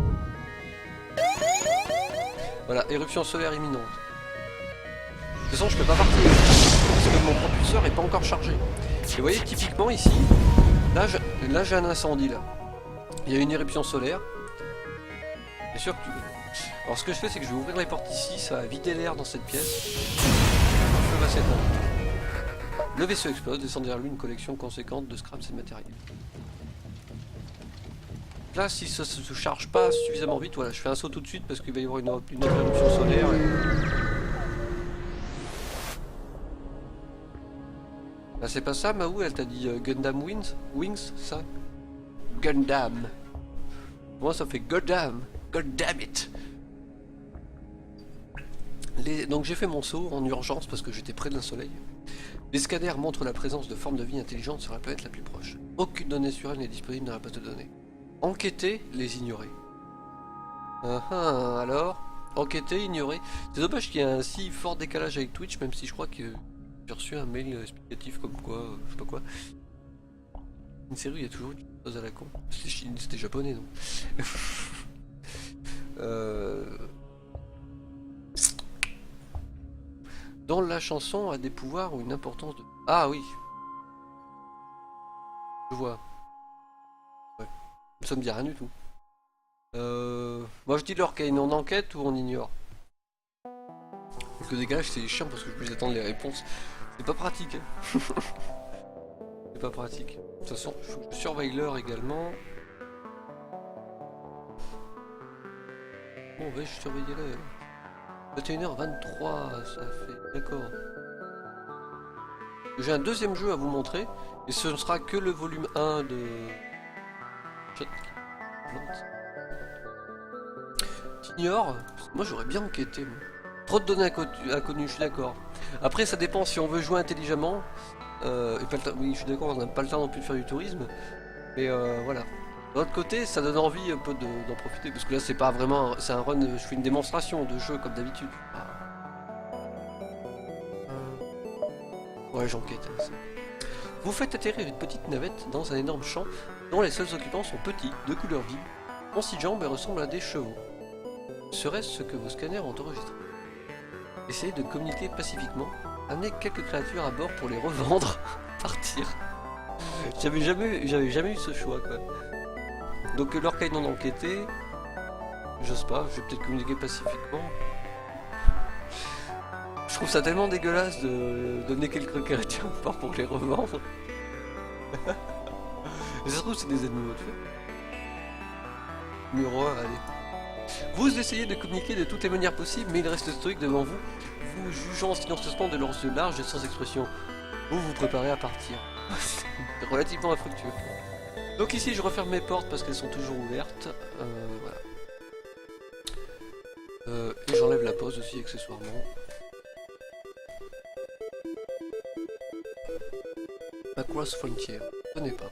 Voilà, éruption solaire imminente. De toute façon, je peux pas partir, parce que mon propulseur est pas encore chargé. Et vous voyez, typiquement ici, là j'ai un incendie, là. Il y a une éruption solaire. Bien sûr que tu... Alors ce que je fais, c'est que je vais ouvrir les portes ici, ça va vider l'air dans cette pièce. Le feu va s'éteindre. Le vaisseau explose, descend derrière lui une collection conséquente de scraps et de matériel. Là, si ça se charge pas suffisamment vite, voilà, je fais un saut tout de suite parce qu'il va y avoir une autre éruption solaire. Bah, c'est pas ça, Mahou, elle t'a dit Gundam Wings, ça? Gundam. Moi, ça fait Goddam. Goddamn it. Donc j'ai fait mon saut en urgence parce que j'étais près d'un soleil. Les scanners montrent la présence de formes de vie intelligentes sur la planète la plus proche. Aucune donnée sur elle n'est disponible dans la base de données. Enquêter, les ignorer. Alors, enquêter, ignorer. C'est dommage qu'il y ait un si fort décalage avec Twitch, même si je crois que j'ai reçu un mail explicatif comme quoi, je sais pas quoi. Une série, il y a toujours une chose à la con. C'était japonais, non? Dans la chanson a des pouvoirs ou une importance de... Ah oui. Je vois. Ouais. Ça me dit rien du tout. Moi je dis l'Orcane, on enquête ou on ignore? Le décalage c'est chiant parce que je peux attendre les réponses. C'est pas pratique. Hein. C'est pas pratique. De toute façon, il faut que je surveille l'heure également. Bon, je surveiller l'heure. 21h23, ça fait... D'accord. J'ai un deuxième jeu à vous montrer, et ce ne sera que le volume 1 de... T'ignores? Moi j'aurais bien enquêté, moi. Trop de données inconnues, je suis d'accord. Après ça dépend si on veut jouer intelligemment. Et pas le temps... Oui, je suis d'accord, on n'a pas le temps non plus de faire du tourisme. Mais voilà. D'un autre côté, ça donne envie un peu d'en profiter, parce que là c'est pas vraiment... C'est un run, je fais une démonstration de jeu comme d'habitude. Ouais, j'enquête. Hein, vous faites atterrir une petite navette dans un énorme champ dont les seuls occupants sont petits, de couleur vive, ont 6 jambes et ressemblent à des chevaux. Serait-ce ce que vos scanners ont enregistré? Essayez de communiquer pacifiquement, amenez quelques créatures à bord pour les revendre, partir. J'avais jamais eu ce choix quoi. Donc l'Orcane non enquêté, j'ose pas, je vais peut-être communiquer pacifiquement. Je trouve ça tellement dégueulasse de donner quelques créatures à bord pour les revendre. Mais ça se trouve c'est des ennemis tu sais. Muro, allez. Vous essayez de communiquer de toutes les manières possibles, mais il reste stoïque devant vous, vous jugeant silencieusement de leurs yeux larges et sans expression. Vous vous préparez à partir. C'est relativement infructueux. Donc ici je referme mes portes parce qu'elles sont toujours ouvertes. Voilà. Et j'enlève la pause aussi accessoirement. Across Frontier, je connais pas.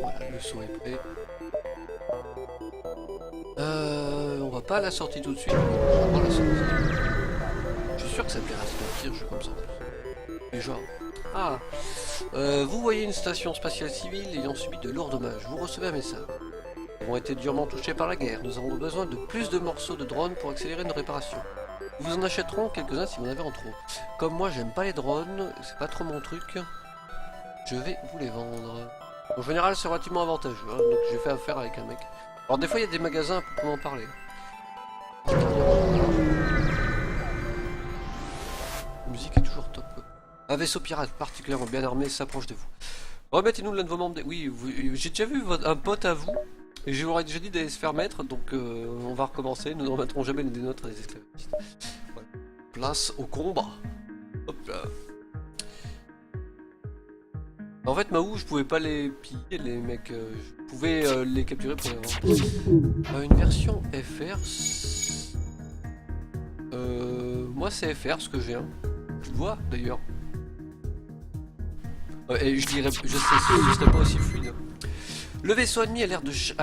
Voilà, le saut est prêt. On va pas à la sortie tout de suite, on va à la sortie. Je suis sûr que ça plaira à se mentir, je suis comme ça en plus. Mais genre... Ah vous voyez une station spatiale civile ayant subi de lourds dommages. Vous recevez un message. Nous avons été durement touchés par la guerre. Nous avons besoin de plus de morceaux de drones pour accélérer nos réparations. Nous en achèterons quelques-uns si vous en avez en trop. Comme moi j'aime pas les drones, c'est pas trop mon truc, je vais vous les vendre. En général c'est relativement avantageux, hein, donc j'ai fait affaire avec un mec. Alors des fois il y a des magasins pour en parler. La musique est toujours top quoi. Un vaisseau pirate particulièrement bien armé s'approche de vous. Remettez-nous l'un de vos membres. Oui, j'ai déjà vu un pote à vous. Et je vous aurais déjà dit d'aller se faire mettre, donc on va recommencer. Nous ne remettrons jamais des nôtres à des esclavagistes. Voilà. Place au combat. Hop là. En fait, Mahou, je pouvais pas les piller, les mecs. Je pouvais les capturer pour les vendre. Une version FR. Moi, c'est FR ce que j'ai. Hein. Tu le vois d'ailleurs. Et je dirais, je serais pas aussi fluide. Le vaisseau ennemi a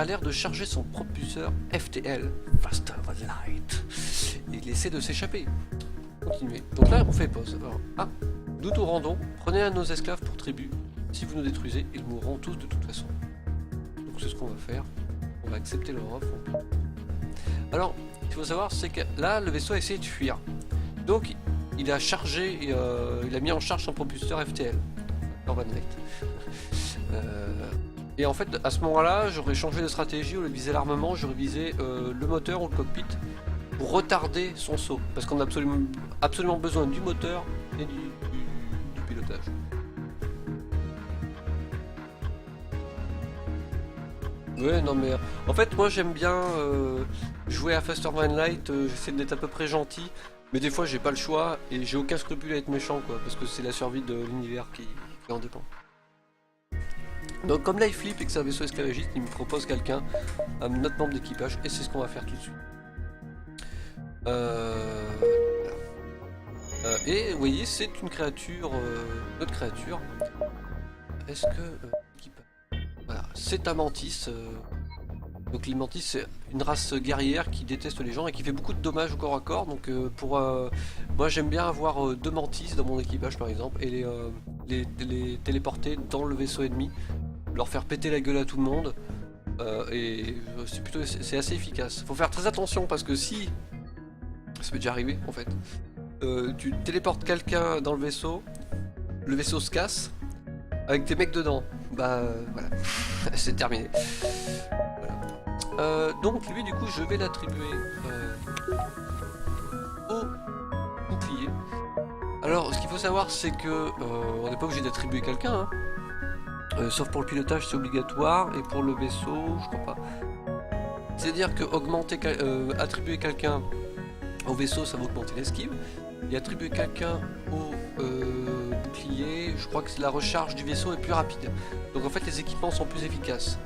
l'air de charger son propulseur FTL, Faster Than Light. Il essaie de s'échapper. Continuez. Donc là, on fait pause. Alors, nous nous rendons. Prenez un de nos esclaves pour tribu. Si vous nous détruisez, ils mourront tous de toute façon. Donc c'est ce qu'on va faire. On va accepter leur offre. Alors, ce qu'il faut savoir, c'est que là, le vaisseau a essayé de fuir. Donc, il a chargé, il a mis en charge son propulseur FTL. Faster Than Light. Et en fait, à ce moment-là, j'aurais changé de stratégie. Au lieu de viser l'armement, j'aurais visé le moteur ou le cockpit pour retarder son saut. Parce qu'on a absolument besoin du moteur et du pilotage. Ouais, non mais... En fait, moi j'aime bien jouer à Faster Than Light. J'essaie d'être à peu près gentil. Mais des fois, j'ai pas le choix. Et j'ai aucun scrupule à être méchant, quoi. Parce que c'est la survie de l'univers qui en dépend. Donc comme là il flippe et que c'est un vaisseau esclavagiste, il me propose quelqu'un, un autre membre d'équipage, et c'est ce qu'on va faire tout de suite. Et vous voyez, c'est une créature, notre créature. Est-ce que... voilà, c'est un mantis. Donc les mantis, c'est une race guerrière qui déteste les gens et qui fait beaucoup de dommages au corps à corps. Donc moi j'aime bien avoir 2 mantis dans mon équipage par exemple, et les téléporter dans le vaisseau ennemi, leur faire péter la gueule à tout le monde, et c'est assez efficace. Faut faire très attention parce que si, ça m'est déjà arrivé en fait, tu téléportes quelqu'un dans le vaisseau se casse avec tes mecs dedans, bah voilà, c'est terminé. Voilà. Donc lui du coup je vais l'attribuer au bouclier. Alors ce qu'il faut savoir c'est que on n'est pas obligé d'attribuer quelqu'un, hein. Sauf pour le pilotage c'est obligatoire, et pour le vaisseau je crois pas. C'est à dire que attribuer quelqu'un au vaisseau ça va augmenter l'esquive, et attribuer quelqu'un au bouclier, je crois que la recharge du vaisseau est plus rapide. Donc en fait les équipements sont plus efficaces.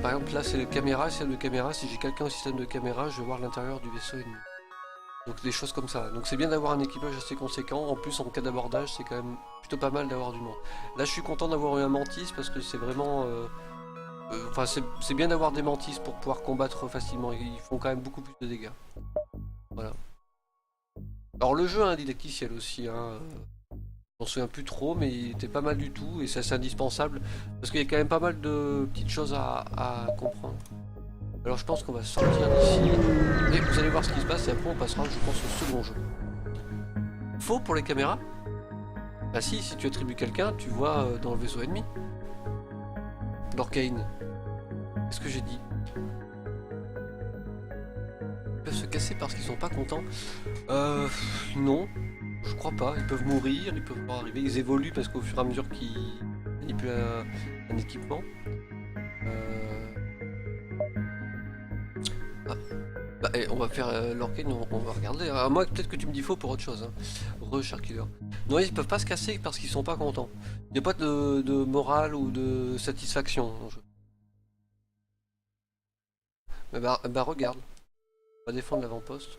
Par exemple là c'est le système de caméra, si j'ai quelqu'un au système de caméra je vais voir l'intérieur du vaisseau ennemi. Donc des choses comme ça. Donc c'est bien d'avoir un équipage assez conséquent. En plus en cas d'abordage c'est quand même plutôt pas mal d'avoir du monde. Là je suis content d'avoir eu un mantis parce que c'est vraiment... enfin c'est bien d'avoir des mantis pour pouvoir combattre facilement. Ils font quand même beaucoup plus de dégâts. Voilà. Alors le jeu a un didacticiel aussi. Hein. Je m'en souviens plus trop mais il était pas mal du tout. Et ça c'est indispensable. Parce qu'il y a quand même pas mal de petites choses à comprendre. Alors je pense qu'on va sortir d'ici et vous allez voir ce qui se passe et après on passera je pense au second jeu. Faux pour les caméras? Bah si tu attribues quelqu'un tu vois dans le vaisseau ennemi. Lorcaine. Qu'est-ce que j'ai dit? Ils peuvent se casser parce qu'ils sont pas contents. Non, je crois pas. Ils peuvent mourir, ils peuvent pas arriver. Ils évoluent parce qu'au fur et à mesure qu'ils manipulent un équipement. Bah, on va faire l'orcane, on va regarder. À moi, peut-être que tu me dis faux pour autre chose. Hein. Re-Sharkiller. Non, ils peuvent pas se casser parce qu'ils sont pas contents. Il n'y a pas de morale ou de satisfaction dans le jeu. Mais bah regarde. On va défendre l'avant-poste.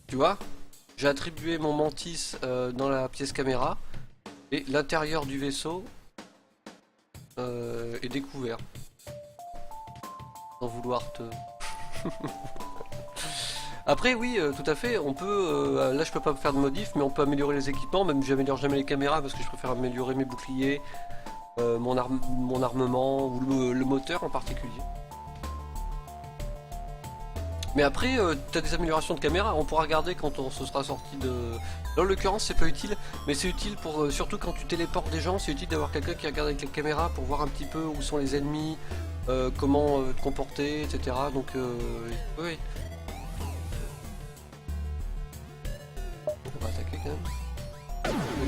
Tu vois? J'ai attribué mon mantis dans la pièce caméra. Et l'intérieur du vaisseau est découvert. Sans vouloir te... Après oui, tout à fait, on peut... là je peux pas faire de modif, mais on peut améliorer les équipements, même si j'améliore jamais les caméras, parce que je préfère améliorer mes boucliers, mon armement, ou le moteur en particulier. Mais après, t'as des améliorations de caméra, on pourra regarder quand on se sera sorti de... Là en l'occurrence c'est pas utile, mais c'est utile pour... surtout quand tu téléportes des gens, c'est utile d'avoir quelqu'un qui regarde avec la caméra pour voir un petit peu où sont les ennemis, comment te comporter, etc. Donc oui.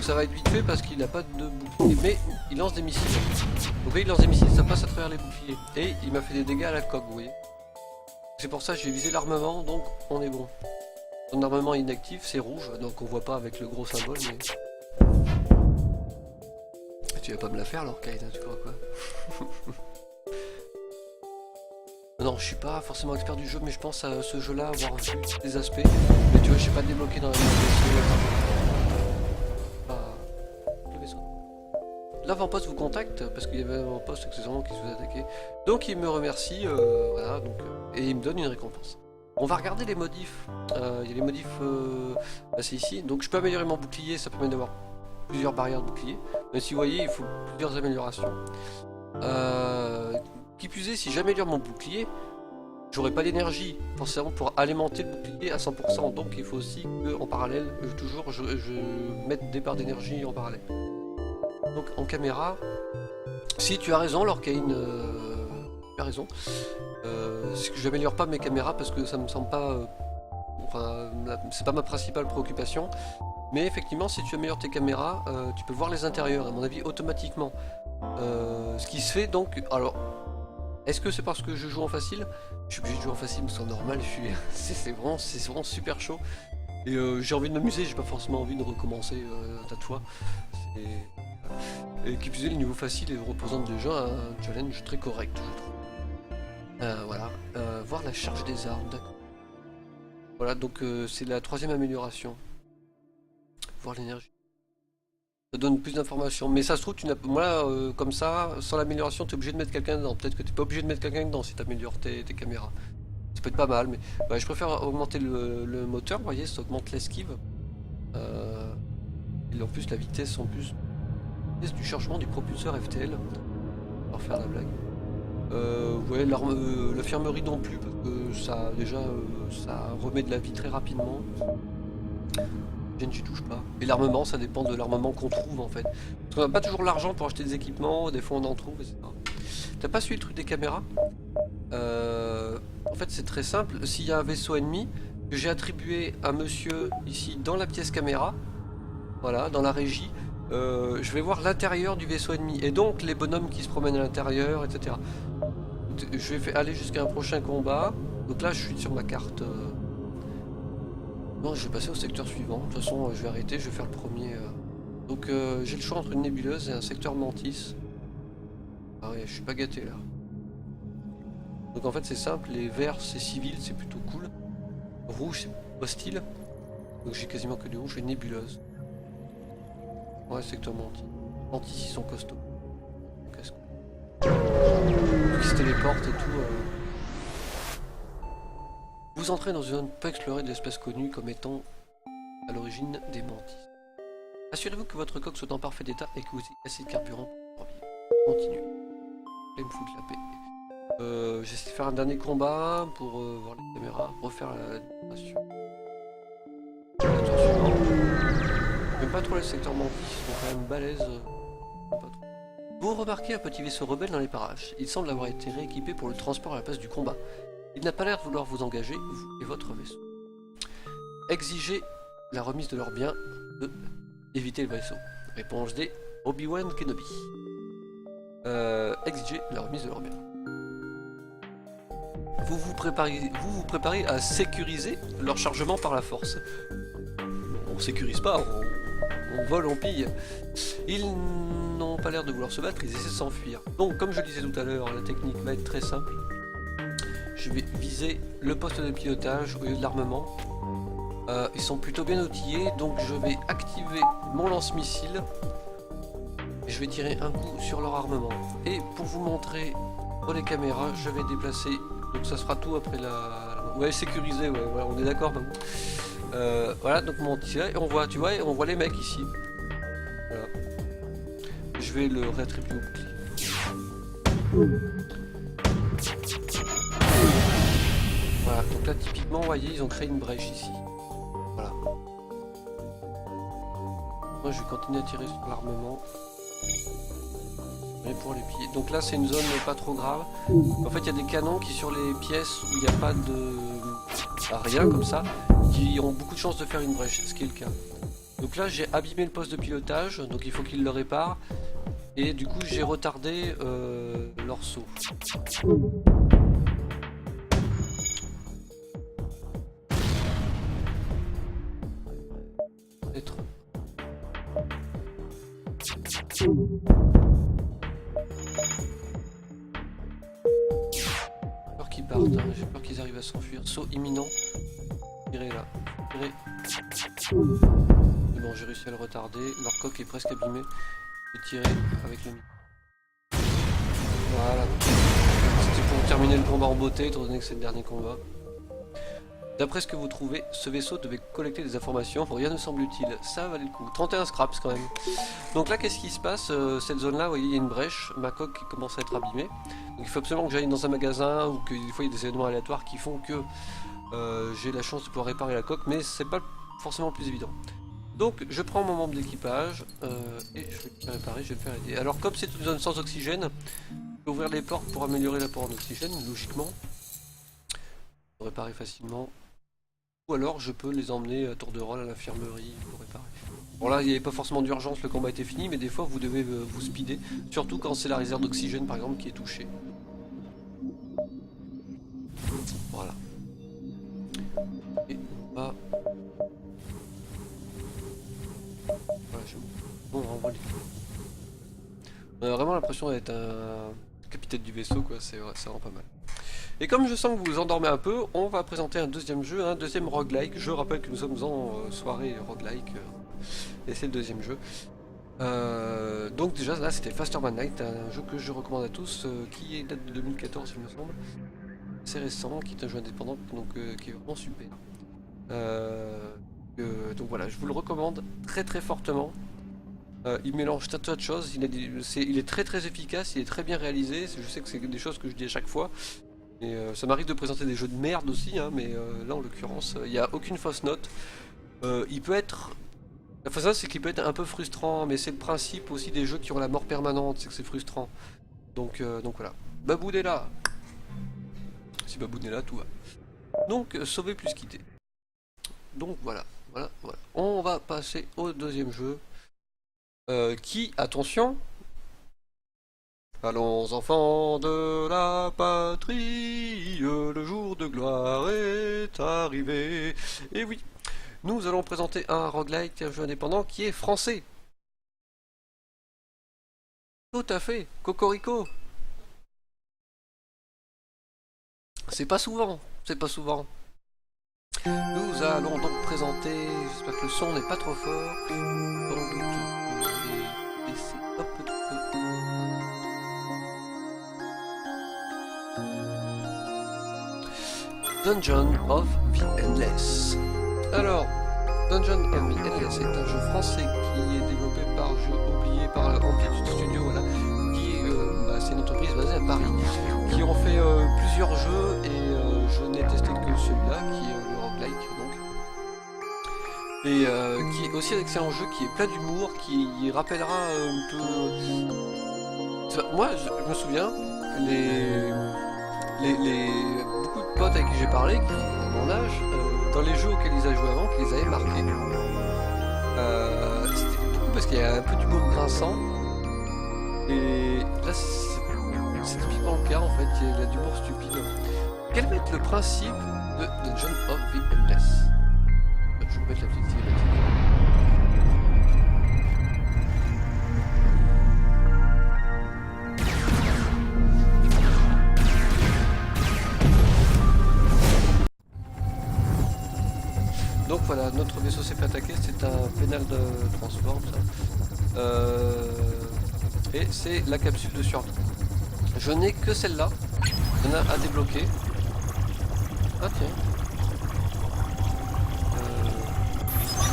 ça va être vite fait parce qu'il n'a pas de bouclier. Mais il lance des missiles. Vous voyez, il lance des missiles, ça passe à travers les boucliers. Et il m'a fait des dégâts à la coque, vous voyez. C'est pour ça que j'ai visé l'armement, donc on est bon. Son armement inactif, c'est rouge, donc on voit pas avec le gros symbole, mais... Tu vas pas me la faire, alors, Kaina, tu crois quoi? Non, je suis pas forcément expert du jeu, mais je pense à ce jeu-là avoir vu des aspects. Mais tu vois, je suis pas débloqué dans la le vaisseau. L'avant-poste vous contacte, parce qu'il y avait un avant-poste accessoirement qui se faisait attaquer. Donc il me remercie, voilà, donc, et il me donne une récompense. On va regarder les modifs. Il y a les modifs, c'est ici. Donc je peux améliorer mon bouclier, ça permet d'avoir plusieurs barrières de bouclier. Mais si vous voyez, il faut plusieurs améliorations. Qui plus est, si j'améliore mon bouclier, j'aurai pas d'énergie forcément pour alimenter le bouclier à 100%. Donc il faut aussi que en parallèle, je mette des barres d'énergie en parallèle. Donc en caméra, si tu as raison, Lorcaine, tu as raison. C'est que j'améliore pas mes caméras parce que ça me semble pas, enfin, c'est pas ma principale préoccupation. Mais effectivement, si tu améliores tes caméras, tu peux voir les intérieurs, à mon avis, automatiquement. Ce qui se fait donc, alors, est-ce que c'est parce que je joue en facile? Je suis obligé de jouer en facile parce qu'en normal, c'est vraiment super chaud. Et j'ai envie de m'amuser, j'ai pas forcément envie de recommencer un tas de fois. Et qui plus est, le niveau facile représente déjà un challenge très correct, je trouve. Voilà, voir la charge des armes, d'accord. Voilà, donc c'est la troisième amélioration. Voir l'énergie. Ça donne plus d'informations, mais ça se trouve, tu n'as moi comme ça, sans l'amélioration, tu es obligé de mettre quelqu'un dedans. Peut-être que tu n'es pas obligé de mettre quelqu'un dedans si tu améliores tes caméras. Ça peut être pas mal, mais bah, je préfère augmenter le moteur, vous voyez, ça augmente l'esquive. Et en plus, la vitesse du chargement du propulseur FTL. Pour faire la blague. Vous voyez, l'infirmerie non plus, parce que ça, déjà, ça remet de la vie très rapidement. Je ne touche pas. Et l'armement, ça dépend de l'armement qu'on trouve en fait. Parce qu'on n'a pas toujours l'argent pour acheter des équipements, des fois on en trouve, etc. T'as pas suivi le truc des caméras? En fait, c'est très simple. S'il y a un vaisseau ennemi, que j'ai attribué à monsieur ici dans la pièce caméra, voilà, dans la régie, je vais voir l'intérieur du vaisseau ennemi. Et donc les bonhommes qui se promènent à l'intérieur, etc. Je vais aller jusqu'à un prochain combat. Donc là, je suis sur ma carte. Non, je vais passer au secteur suivant. De toute façon, je vais arrêter, je vais faire le premier. Donc, j'ai le choix entre une nébuleuse et un secteur mantis. Ah ouais, je suis pas gâté là. Donc en fait, c'est simple. Les verts, c'est civil, c'est plutôt cool. Rouge, c'est hostile. Donc j'ai quasiment que du rouge et nébuleuse. Ouais, secteur mantis. Mantis, ils sont costauds. Qu'est-ce qu'on... Ils se téléportent et tout. Vous entrez dans une zone peu explorée de l'espèce connue comme étant à l'origine des mantis. Assurez-vous que votre coque soit en parfait état et que vous ayez assez de carburant pour survivre. Continuez. Allez me foutre la paix. J'essaie de faire un dernier combat pour voir les caméras, refaire la démonstration. J'aime pas trop les secteurs mantis, ils sont quand même balèzes. Pas trop. Vous remarquez un petit vaisseau rebelle dans les parages. Il semble avoir été rééquipé pour le transport à la place du combat. Il n'a pas l'air de vouloir vous engager, vous et votre vaisseau. Exigez la remise de leurs biens, évitez le vaisseau. Réponse D, Obi-Wan Kenobi. Exigez la remise de leurs biens. Vous vous préparez à sécuriser leur chargement par la force. On sécurise pas, on vole, on pille. Ils n'ont pas l'air de vouloir se battre, ils essaient de s'enfuir. Donc, comme je le disais tout à l'heure, la technique va être très simple. Je vais viser le poste de pilotage au lieu de l'armement. Ils sont plutôt bien outillés, donc je vais activer mon lance-missile. Je vais tirer un coup sur leur armement. Et pour vous montrer dans les caméras, je vais déplacer. Donc ça sera tout après la... Ouais, sécurisé, ouais, voilà, on est d'accord maintenant. Voilà, donc mon tir, et on voit, tu vois, on voit les mecs ici. Voilà. Je vais le réattribuer au bouclier. Voilà, donc là typiquement, vous voyez, ils ont créé une brèche ici. Voilà. Moi je vais continuer à tirer sur l'armement. Et pour les pieds. Donc là c'est une zone pas trop grave. En fait il y a des canons qui sur les pièces où il n'y a pas de... rien comme ça, qui ont beaucoup de chances de faire une brèche, ce qui est le cas. Donc là j'ai abîmé le poste de pilotage, donc il faut qu'ils le réparent. Et du coup j'ai retardé leur saut. Peut-être. J'ai peur qu'ils partent, hein. J'ai peur qu'ils arrivent à s'enfuir. Saut imminent. Tirez là. Tirez. Bon, j'ai réussi à le retarder. Leur coque est presque abîmée. Je vais tirer avec le micro. Voilà. C'était pour terminer le combat en beauté, étant donné que c'est le dernier combat. D'après ce que vous trouvez, ce vaisseau devait collecter des informations, rien ne semble utile. Ça valait le coup. 31 scraps quand même. Donc là, qu'est-ce qui se passe? Cette zone-là, vous voyez, il y a une brèche, ma coque qui commence à être abîmée. Donc il faut absolument que j'aille dans un magasin, ou que des fois il y a des événements aléatoires qui font que j'ai la chance de pouvoir réparer la coque, mais c'est pas forcément le plus évident. Donc je prends mon membre d'équipage, et je vais le réparer, je vais le faire aider. Alors comme c'est une zone sans oxygène, je vais ouvrir les portes pour améliorer l'apport en oxygène, logiquement. Pour réparer facilement. Ou alors je peux les emmener à tour de rôle à l'infirmerie pour réparer. Bon là il n'y avait pas forcément d'urgence, le combat était fini, mais des fois vous devez vous speeder, surtout quand c'est la réserve d'oxygène par exemple qui est touchée. Voilà. Et on va... Voilà, bon, on renvoie les... On a vraiment l'impression d'être un capitaine du vaisseau, quoi, c'est vraiment pas mal. Et comme je sens que vous vous endormez un peu, on va présenter un deuxième jeu, un deuxième roguelike. Je rappelle que nous sommes en soirée roguelike, et c'est le deuxième jeu. Donc déjà là c'était Faster Than Light, un jeu que je recommande à tous, qui date de 2014 il me semble. C'est récent, qui est un jeu indépendant, donc qui est vraiment super. Donc voilà, je vous le recommande très très fortement. Il mélange tas de choses, il est très très efficace, il est très bien réalisé. Je sais que c'est des choses que je dis à chaque fois. Et ça m'arrive de présenter des jeux de merde aussi, hein, mais là en l'occurrence, il n'y a aucune fausse note. Il peut être... La fausse note, c'est qu'il peut être un peu frustrant, mais c'est le principe aussi des jeux qui ont la mort permanente, c'est que c'est frustrant. Donc voilà. Baboun est là. Si Baboun est là, tout va. Donc sauver plus quitter. Donc voilà. On va passer au deuxième jeu. Qui, attention... Allons enfants de la patrie, le jour de gloire est arrivé. Et oui, nous allons présenter un roguelike, un jeu indépendant qui est français. Tout à fait, Cocorico. C'est pas souvent, c'est pas souvent. Nous allons donc présenter, j'espère que le son n'est pas trop fort. Dungeon of the Endless. Alors, Dungeon of the Endless est un jeu français qui est développé par, Amplitude Studio, voilà, qui c'est une entreprise basée à Paris, qui ont fait plusieurs jeux et je n'ai testé que celui-là, qui est le roguelike donc. Et qui est aussi un excellent jeu, qui est plein d'humour, qui rappellera un peu... Moi, je me souviens, beaucoup de potes avec qui j'ai parlé, qui ont mon âge, dans les jeux auxquels ils avaient joué avant, qui les avaient marqués. C'était beaucoup parce qu'il y a un peu d'humour grinçant. Et là, c'est typiquement le cas en fait, il y a de l'humour stupide. Quel va être le principe de Dungeon of the Endless? Je vais mettre la petite cinématique. Donc voilà, notre vaisseau s'est fait attaquer, c'est un pénal de transform ça. Et c'est la capsule de survie. Je n'ai que celle-là, il y en a à débloquer. Ah tiens.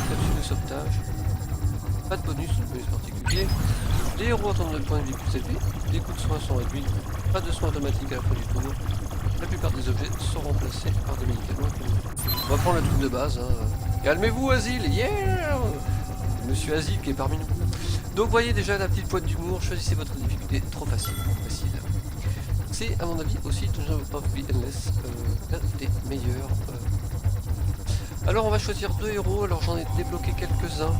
Capsule de sauvetage. Pas de bonus particulier. Les héros entendent le point de vie plus élevé. Les coups de soin sont réduits. Pas de soins automatiques à la fin du tour. La plupart des objets sont remplacés par des médicaments. On va prendre le truc de base. Hein. Calmez-vous, Asile. Yeah, Monsieur Asile qui est parmi nous. Donc voyez déjà la petite pointe d'humour. Choisissez votre difficulté. Trop facile. C'est à mon avis aussi Dungeon of the Endless, l'un des meilleurs. Alors on va choisir deux héros. Alors j'en ai débloqué quelques-uns.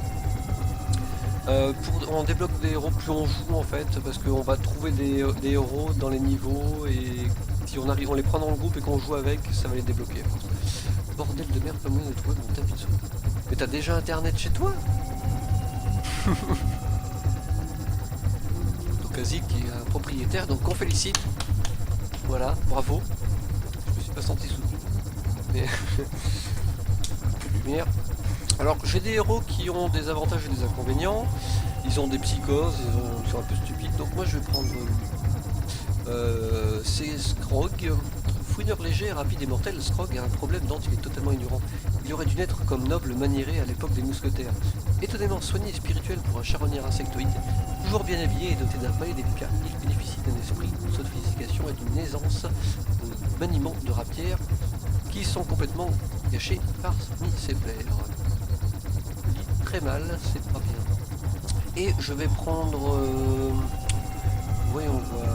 On débloque des héros plus on joue en fait, parce qu'on va trouver des héros dans les niveaux et si on arrive, on les prend dans le groupe et qu'on joue avec, ça va les débloquer. Bordel de merde, pas moyen de trouver mon tapis de souris. Mais t'as déjà internet chez toi? Donc Azik qui est un propriétaire, donc on félicite. Voilà, bravo. Je me suis pas senti soutenu. Mais lumière. Alors j'ai des héros qui ont des avantages et des inconvénients. Ils ont des psychoses, ils sont un peu stupides. Donc moi je vais prendre c'est Skrog. Fouineur léger, rapide et mortel, Skrog a un problème dont il est totalement ignorant. Il aurait dû naître comme noble maniéré à l'époque des mousquetaires. Étonnamment soigné et spirituel pour un charognard insectoïde, toujours bien habillé et doté d'un palais délicat, il bénéficie d'un esprit, d'une sophistication et d'une aisance au maniement de rapières qui sont complètement gâchés parmi ses plaires. Très mal, c'est pas bien. Et je vais prendre... voyons voir...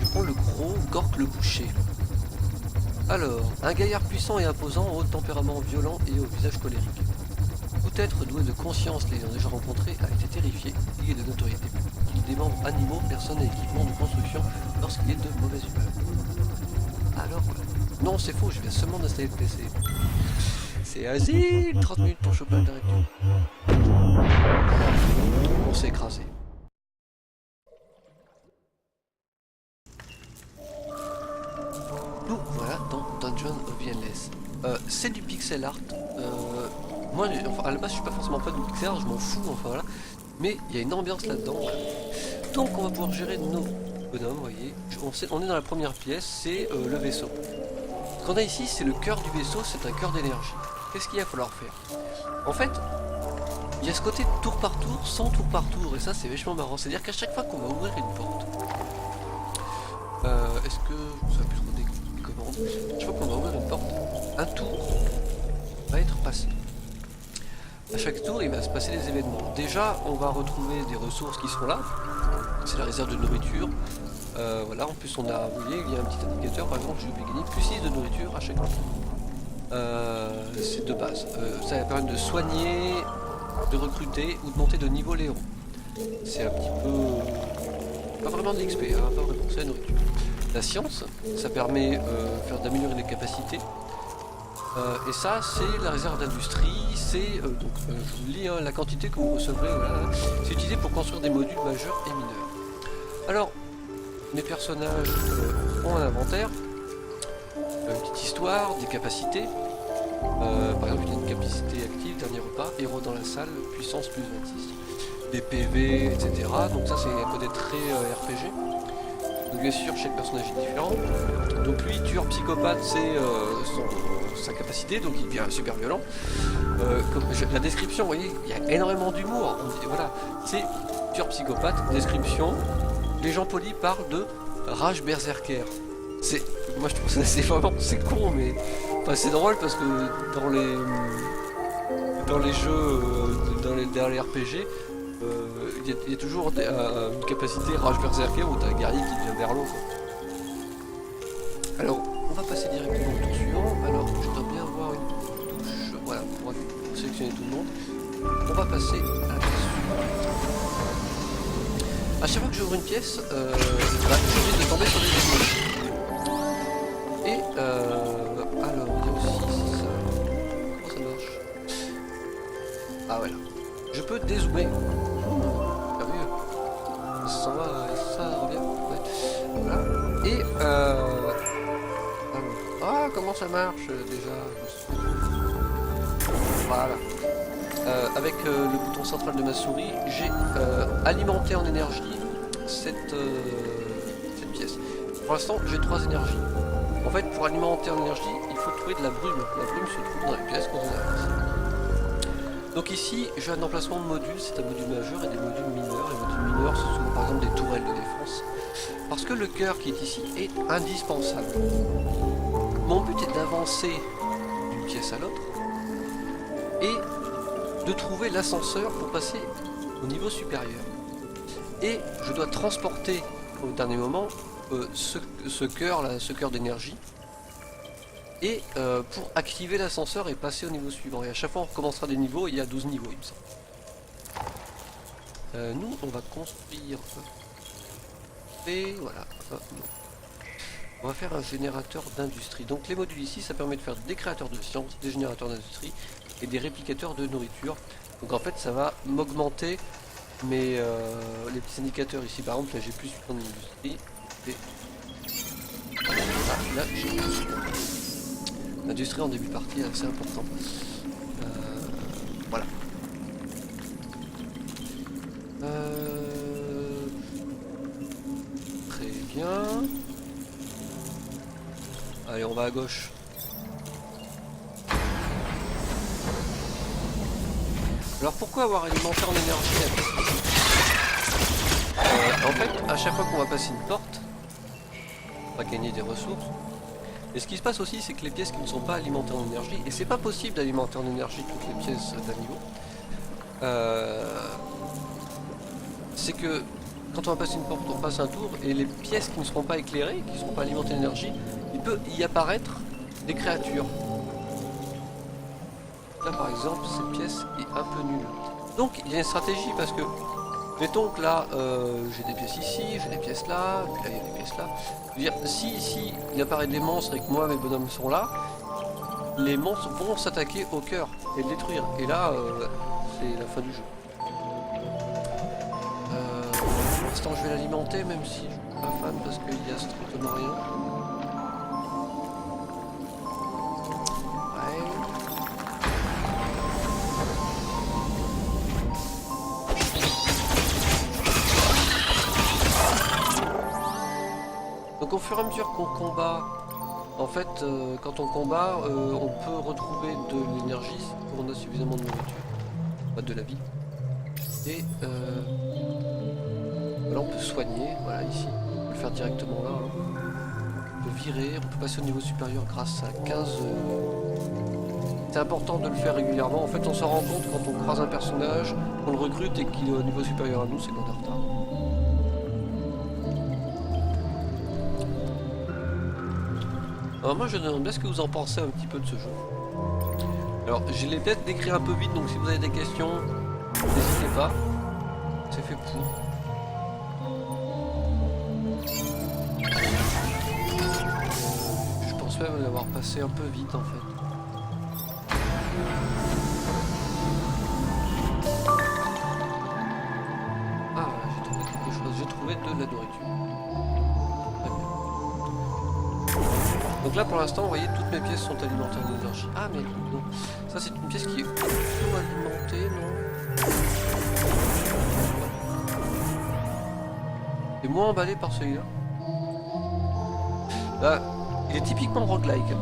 Je prends le gros Gork le boucher. Alors, un gaillard puissant et imposant, au tempérament violent et au visage colérique. Peut-être doué de conscience, l'ayant déjà rencontré, a été terrifié, lié de notoriété. Il démembre animaux, personnes et équipements de construction lorsqu'il est de mauvaise humeur. Alors, non, c'est faux, je viens seulement d'installer le PC. C'est asile, 30 minutes pour choper un directeur. On s'est écrasé. Nous voilà dans Dungeon of the Endless. C'est du pixel art. Moi, enfin, à la base, je suis pas forcément fan du pixel art, je m'en fous, enfin voilà. Mais il y a une ambiance là-dedans. Donc, on va pouvoir gérer nos bonhommes, vous voyez. On est dans la première pièce, c'est le vaisseau. Ce qu'on a ici, c'est le cœur du vaisseau, c'est un cœur d'énergie. Qu'est-ce qu'il va falloir faire? En fait, il y a ce côté tour par tour, sans tour par tour, et ça, c'est vachement marrant. C'est-à-dire qu'à chaque fois qu'on va ouvrir une porte, est-ce que je me souviens plus trop des commandes? Chaque fois qu'on va ouvrir une porte, un tour va être passé. À chaque tour, il va se passer des événements. Déjà, on va retrouver des ressources qui sont là. C'est la réserve de nourriture. Voilà, en plus on a, vous voyez, il y a un petit indicateur, par exemple, je vais gagner plus 6 de nourriture à chaque fois. C'est de base. Ça va permettre de soigner, de recruter ou de monter de niveau les héros. C'est un petit peu... pas vraiment d'XP, hein, pas vraiment, c'est la nourriture. La science, ça permet d'améliorer les capacités. Et ça, c'est la réserve d'industrie, c'est, donc, je vous lis, hein, la quantité que vous recevrez, voilà, c'est utilisé pour construire des modules majeurs et mineurs. Alors, mes personnages ont un inventaire, une petite histoire, des capacités, par exemple, il y a une capacité active, dernier repas, héros dans la salle, puissance plus 26, des PV, etc. Donc ça, c'est un côté très RPG. Donc bien sûr, chaque personnage est différent. Donc lui, tueur psychopathe, c'est sa capacité, donc il devient super violent. Comme la description, vous voyez, il y a énormément d'humour. Voilà, c'est tueur psychopathe, description. Les gens polis parlent de rage berserker. Moi je trouve ça c'est vraiment, c'est con, mais enfin, c'est drôle parce que dans les jeux, dans les RPG, il y a toujours une capacité rage berserker où t'as un guerrier qui devient vers l'eau. Alors, on va passer directement au tour suivant. Alors, je dois bien avoir une touche, voilà, pour sélectionner tout le monde. On va passer à la pièce suivante. À chaque fois que j'ouvre une pièce, je risque de tomber sur des ennemis. Et alors, il y a aussi ça. Comment ça marche? Ah voilà. Je peux dézoomer. Ça va, ça revient. Ouais. Voilà. Et ah, comment ça marche déjà? Voilà. Avec le bouton central de ma souris, j'ai alimenté en énergie cette pièce. Pour l'instant, j'ai 3 énergies. En fait, pour alimenter en énergie, il faut trouver de la brume. La brume se trouve dans les pièces qu'on a. Donc ici, j'ai un emplacement de modules, c'est un module majeur et des modules mineurs. Les modules mineurs, ce sont par exemple des tourelles de défense. Parce que le cœur qui est ici est indispensable. Mon but est d'avancer d'une pièce à l'autre et de trouver l'ascenseur pour passer au niveau supérieur. Et je dois transporter au dernier moment ce cœur d'énergie. Et pour activer l'ascenseur et passer au niveau suivant. Et à chaque fois on recommencera des niveaux, il y a 12 niveaux il me semble. Nous, on va construire... Et voilà. On va faire un générateur d'industrie. Donc les modules ici, ça permet de faire des créateurs de sciences, des générateurs d'industrie et des réplicateurs de nourriture. Donc en fait, ça va m'augmenter les petits indicateurs ici. Par exemple, là j'ai plus en industrie. Et... Ah, là j'ai plus. L'industrie en début de partie, c'est important. Voilà. Très bien. Allez, on va à gauche. Alors pourquoi avoir alimentaire en énergie en fait, à chaque fois qu'on va passer une porte, on va gagner des ressources. Et ce qui se passe aussi, c'est que les pièces qui ne sont pas alimentées en énergie, et c'est pas possible d'alimenter en énergie toutes les pièces d'un niveau, c'est que quand on va passer une porte, on passe un tour, et les pièces qui ne seront pas éclairées, qui ne seront pas alimentées en énergie, il peut y apparaître des créatures. Là par exemple, cette pièce est un peu nulle. Donc il y a une stratégie parce que, mettons que là, j'ai des pièces ici, j'ai des pièces là, puis là il y a des pièces là. Je veux dire, si ici il apparaît des monstres et que moi mes bonhommes sont là, les monstres vont s'attaquer au cœur et le détruire. Et là, c'est la fin du jeu. Pour l'instant je vais l'alimenter même si je suis pas fan parce qu'il y a strictement rien. Donc au fur et à mesure qu'on combat, en fait, quand on combat, on peut retrouver de l'énergie si on a suffisamment de nourriture, pas de la vie. Et là on peut soigner, voilà ici, on peut le faire directement là. Hein. On peut virer, on peut passer au niveau supérieur grâce à 15... C'est important de le faire régulièrement, en fait on s'en rend compte quand on croise un personnage, on le recrute et qu'il est au niveau supérieur à nous, c'est qu'on est en retard. Alors moi je me demande bien ce que vous en pensez un petit peu de ce jeu. Alors je l'ai peut-être décrit un peu vite, donc si vous avez des questions, n'hésitez pas. C'est fait pour. Je pense même l'avoir passé un peu vite en fait. Ah, j'ai trouvé quelque chose, j'ai trouvé de la nourriture. Donc là pour l'instant vous voyez toutes mes pièces sont alimentées en énergie. Ah mais non, ça c'est une pièce qui est auto-alimentée, non? Et moins emballé par celui-là. Là, il est typiquement roguelike.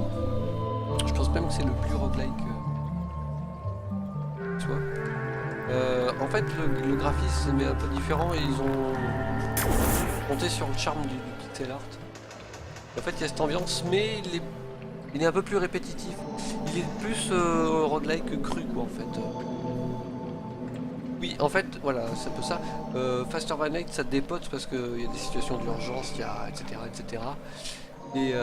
Je pense même que c'est le plus roguelike. Tu vois. En fait le graphisme est un peu différent et ils ont compté sur le charme du pixel art. En fait il y a cette ambiance mais il est un peu plus répétitif. Il est plus roguelike cru quoi en fait. Oui en fait voilà c'est un peu ça. Faster by Night ça dépote parce qu'il y a des situations d'urgence, il y a etc. Et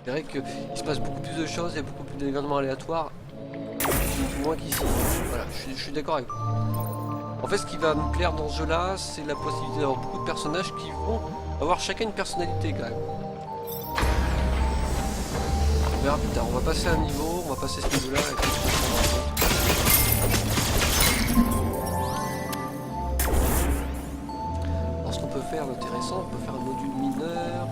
c'est vrai qu'il se passe beaucoup plus de choses, il y a beaucoup plus d'événements aléatoires. Moins qu'ici. Voilà, je suis d'accord avec vous. En fait ce qui va me plaire dans ce jeu là c'est la possibilité d'avoir beaucoup de personnages qui vont avoir chacun une personnalité quand même. On verra plus tard, on va passer un niveau, on va passer ce niveau là et puis alors ce qu'on peut faire d'intéressant, on peut faire un module mineur.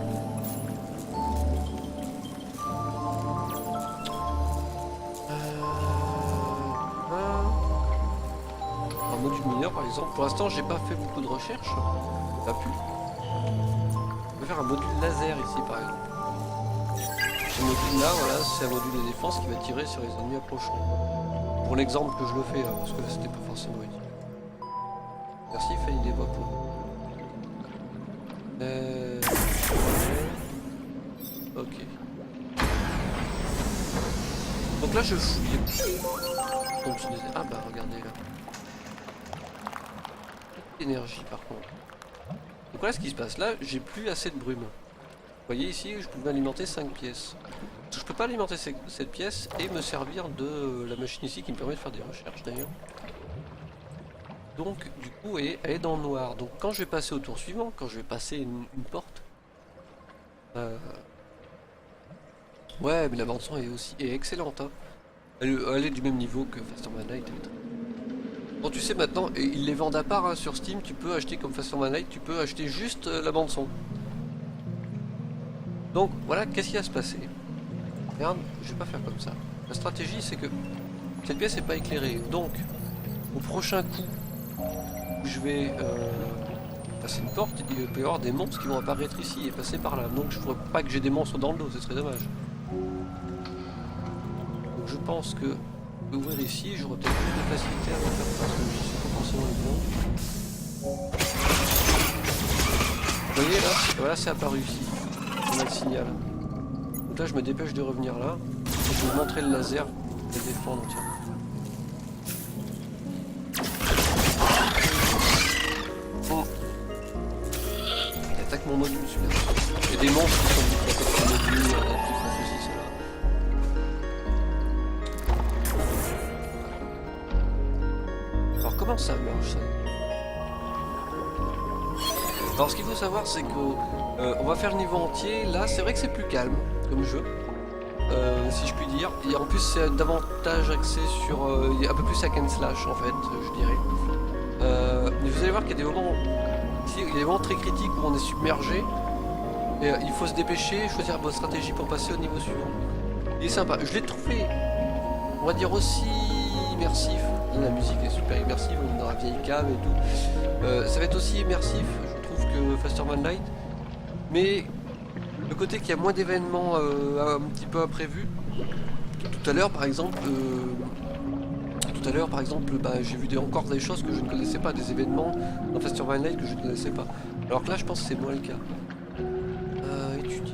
Un module mineur par exemple, pour l'instant j'ai pas fait beaucoup de recherches, pas pu. On peut faire un module laser ici par exemple. Ce module là, voilà, c'est un module de défense qui va tirer sur les ennemis approchants. Pour l'exemple que je le fais, parce que là c'était pas forcément utile. Merci, failli des voix pour. Ok. Donc là je fouille. Donc je disais, ah bah regardez là. Énergie par contre. Donc voilà ce qui se passe. Là j'ai plus assez de brume. Vous voyez ici, je peux alimenter 5 pièces. Je peux pas alimenter cette pièce et me servir de la machine ici qui me permet de faire des recherches d'ailleurs. Donc du coup elle est dans le noir. Donc quand je vais passer au tour suivant, quand je vais passer une porte, ouais, mais la bande son est excellente, hein. Elle est du même niveau que Faster Man Night. Bon, tu sais maintenant, et ils les vendent à part, hein, sur Steam. Tu peux acheter comme Faster Man Night, tu peux acheter juste la bande son. Donc voilà, qu'est-ce qui va se passer? Regarde, je vais pas faire comme ça. La stratégie, c'est que cette pièce n'est pas éclairée. Donc, au prochain coup où je vais passer une porte, il peut y avoir des monstres qui vont apparaître ici et passer par là. Donc je ne voudrais pas que j'ai des monstres dans le dos, ce serait dommage. Donc je pense que ouvrir ici, j'aurai peut-être plus de facilité à le faire parce que je suis pas forcément évident. Vous voyez là, voilà, c'est apparu ici. On a le signal. Donc là je me dépêche de revenir là. Et je vais vous montrer le laser et le défendre. Tiens. Bon. Il attaque mon module celui-là. Il y a des monstres qui attaquent mon module, qui font ceci, cela. Alors comment ça marche ça? Alors ce qu'il faut savoir c'est que on va faire le niveau entier. Là c'est vrai que c'est plus calme comme jeu, si je puis dire. Et en plus c'est davantage axé sur un peu plus hack and slash en fait, je dirais. Mais vous allez voir qu'il y a des moments, très critiques où on est submergé. Et il faut se dépêcher, choisir la bonne stratégie pour passer au niveau suivant. Il est sympa. Je l'ai trouvé, on va dire, aussi immersif. La musique est super immersive, on est dans la vieille cave et tout. Ça va être aussi immersif, je trouve, que Faster Man Light. Mais le côté qu'il y a moins d'événements un petit peu imprévus. Tout à l'heure, par exemple, j'ai vu encore des choses que je ne connaissais pas, des événements dans Faster Man Light que je ne connaissais pas. Alors que là, je pense que c'est moins le cas. Étudier.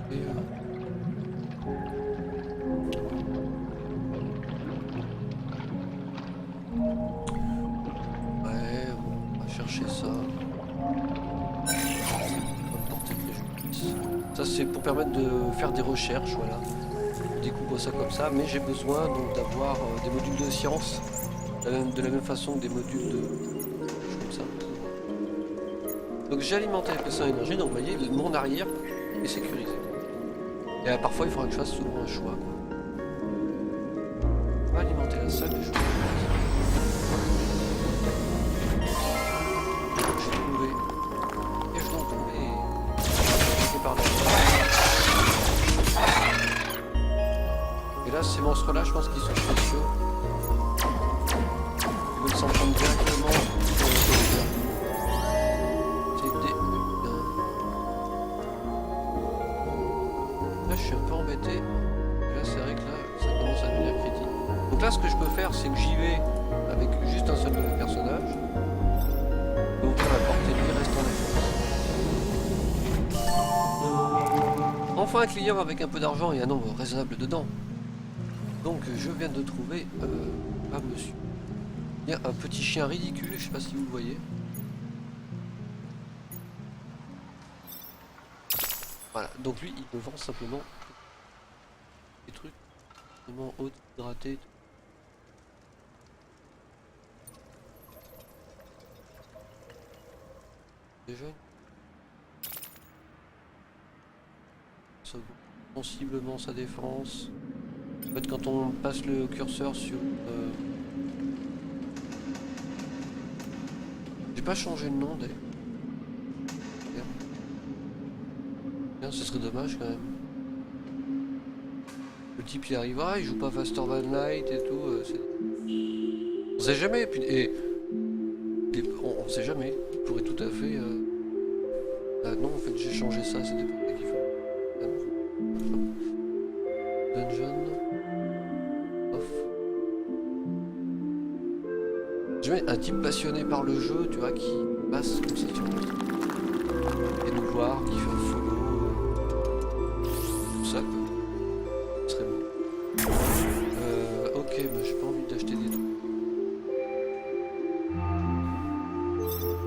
Ouais, on va chercher ça. Ça c'est pour permettre de faire des recherches, voilà. Je découvre ça comme ça, mais j'ai besoin donc d'avoir des modules de science de la même façon que des modules de comme ça. Donc j'ai alimenté la pièce en énergie, donc vous voyez, mon arrière est sécurisé. Et parfois il faudra que je fasse souvent un choix. On va alimenter la salle des choses. J'ai trouvé. Et je dois tomber. Par là. Et là, ces monstres-là, je pense qu'ils sont spéciaux. Ils veulent s'en prendre directement dans le corridor. Là, je suis un peu embêté. Et là, c'est vrai que là, ça commence à devenir critique. Donc là, ce que je peux faire, c'est que j'y vais avec juste un seul de mes personnages. Donc là, la porte et lui reste en défense. Enfin un client avec un peu d'argent et un nombre raisonnable dedans. Donc je viens de trouver un monsieur. Il y a un petit chien ridicule, je sais pas si vous le voyez. Voilà, donc lui il me vend simplement des trucs vraiment haut hydratés. Déjà sensiblement sa défense. En fait, quand on passe le curseur sur... J'ai pas changé le nom d'ailleurs. Ce serait dommage quand même. Le type il arrivera, il joue pas Faster Man Light et tout. On sait jamais. On sait jamais. Il pourrait tout à fait... Ah non, en fait j'ai changé ça, c'est des problèmes qu'il faut. Dungeon off. Je mets un type passionné par le jeu, tu vois, qui passe comme ça sur nous et nous voir, qui fait un follow, tout ça quoi. Ce serait bon. Ok, mais j'ai pas envie d'acheter des trucs.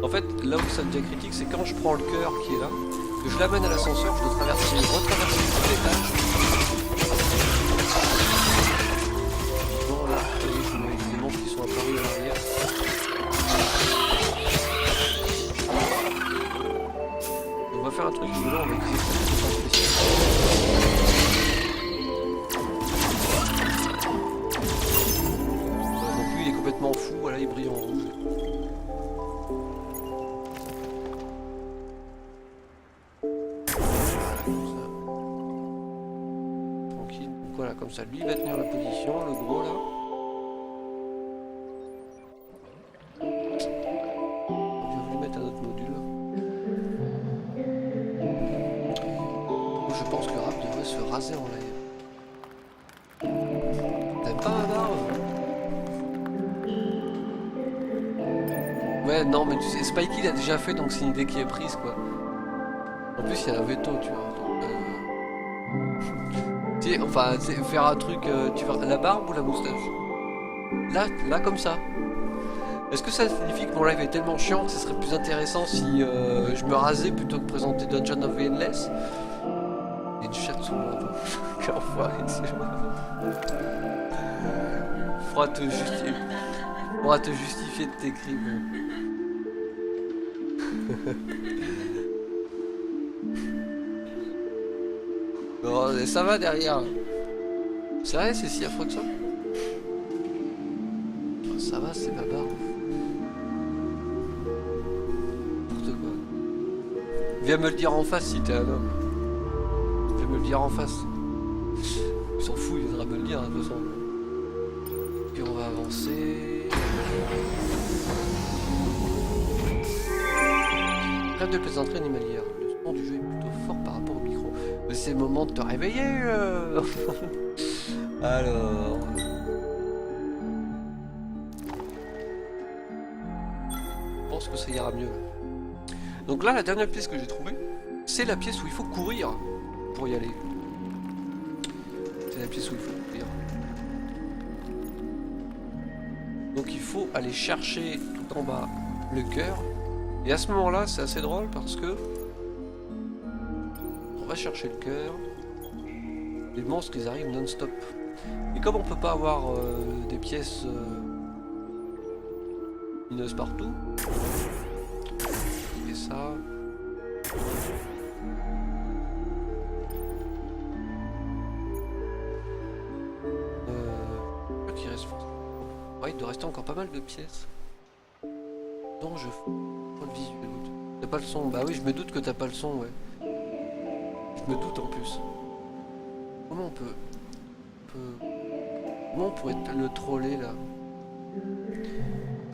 En fait, là où ça devient critique, c'est quand je prends le cœur qui est là, que je l'amène à l'ascenseur, je dois retraverser tout l'étage. Bon là, vous voyez, des monstres qui sont apparus à l'arrière. faire un truc rigolo, on va utiliser cette défense spéciale. Donc lui il est complètement fou, voilà il brille en rouge. Tranquille, donc voilà comme ça lui il va tenir la position, le gros là. En live. T'aimes pas ma barbe? Ouais, non, mais tu sais, Spikey l'a déjà fait, donc c'est une idée qui est prise, quoi. En plus, il y a un veto, tu vois. Donc, tu sais, enfin, faire un truc, tu vois, la barbe ou la moustache? Là, comme ça. Est-ce que ça signifie que mon live est tellement chiant que ce serait plus intéressant si je me rasais plutôt que présenter Dungeon of the Endless? Et tu cherches son nom. Enfoiré, c'est Faudra te justifier de tes crimes. Bon, ça va derrière. C'est vrai, c'est si affreux que ça? Ça va, c'est ma barbe. N'importe quoi. Viens me le dire en face si t'es un homme. Viens me le dire en face. Il s'en fout, il viendra me le dire de toute façon. Puis on va avancer. Rêve de plaisanterie animalière. Le son du jeu est plutôt fort par rapport au micro. Mais c'est le moment de te réveiller. Alors. Je pense que ça ira mieux. Donc là, la dernière pièce que j'ai trouvée, c'est la pièce où il faut courir pour y aller. C'est la pièce où il faut courir. Donc il faut aller chercher tout en bas le cœur. Et à ce moment-là, c'est assez drôle parce que on va chercher le cœur. Les monstres, ils arrivent non-stop. Et comme on peut pas avoir des pièces mineuses partout, et ça. Qu'il reste. Ouais, il doit rester encore pas mal de pièces. Donc je fais le visuel. T'as pas le son? Bah oui, je me doute que t'as pas le son, ouais. Je me doute en plus. Comment on peut. Comment on pourrait le troller là?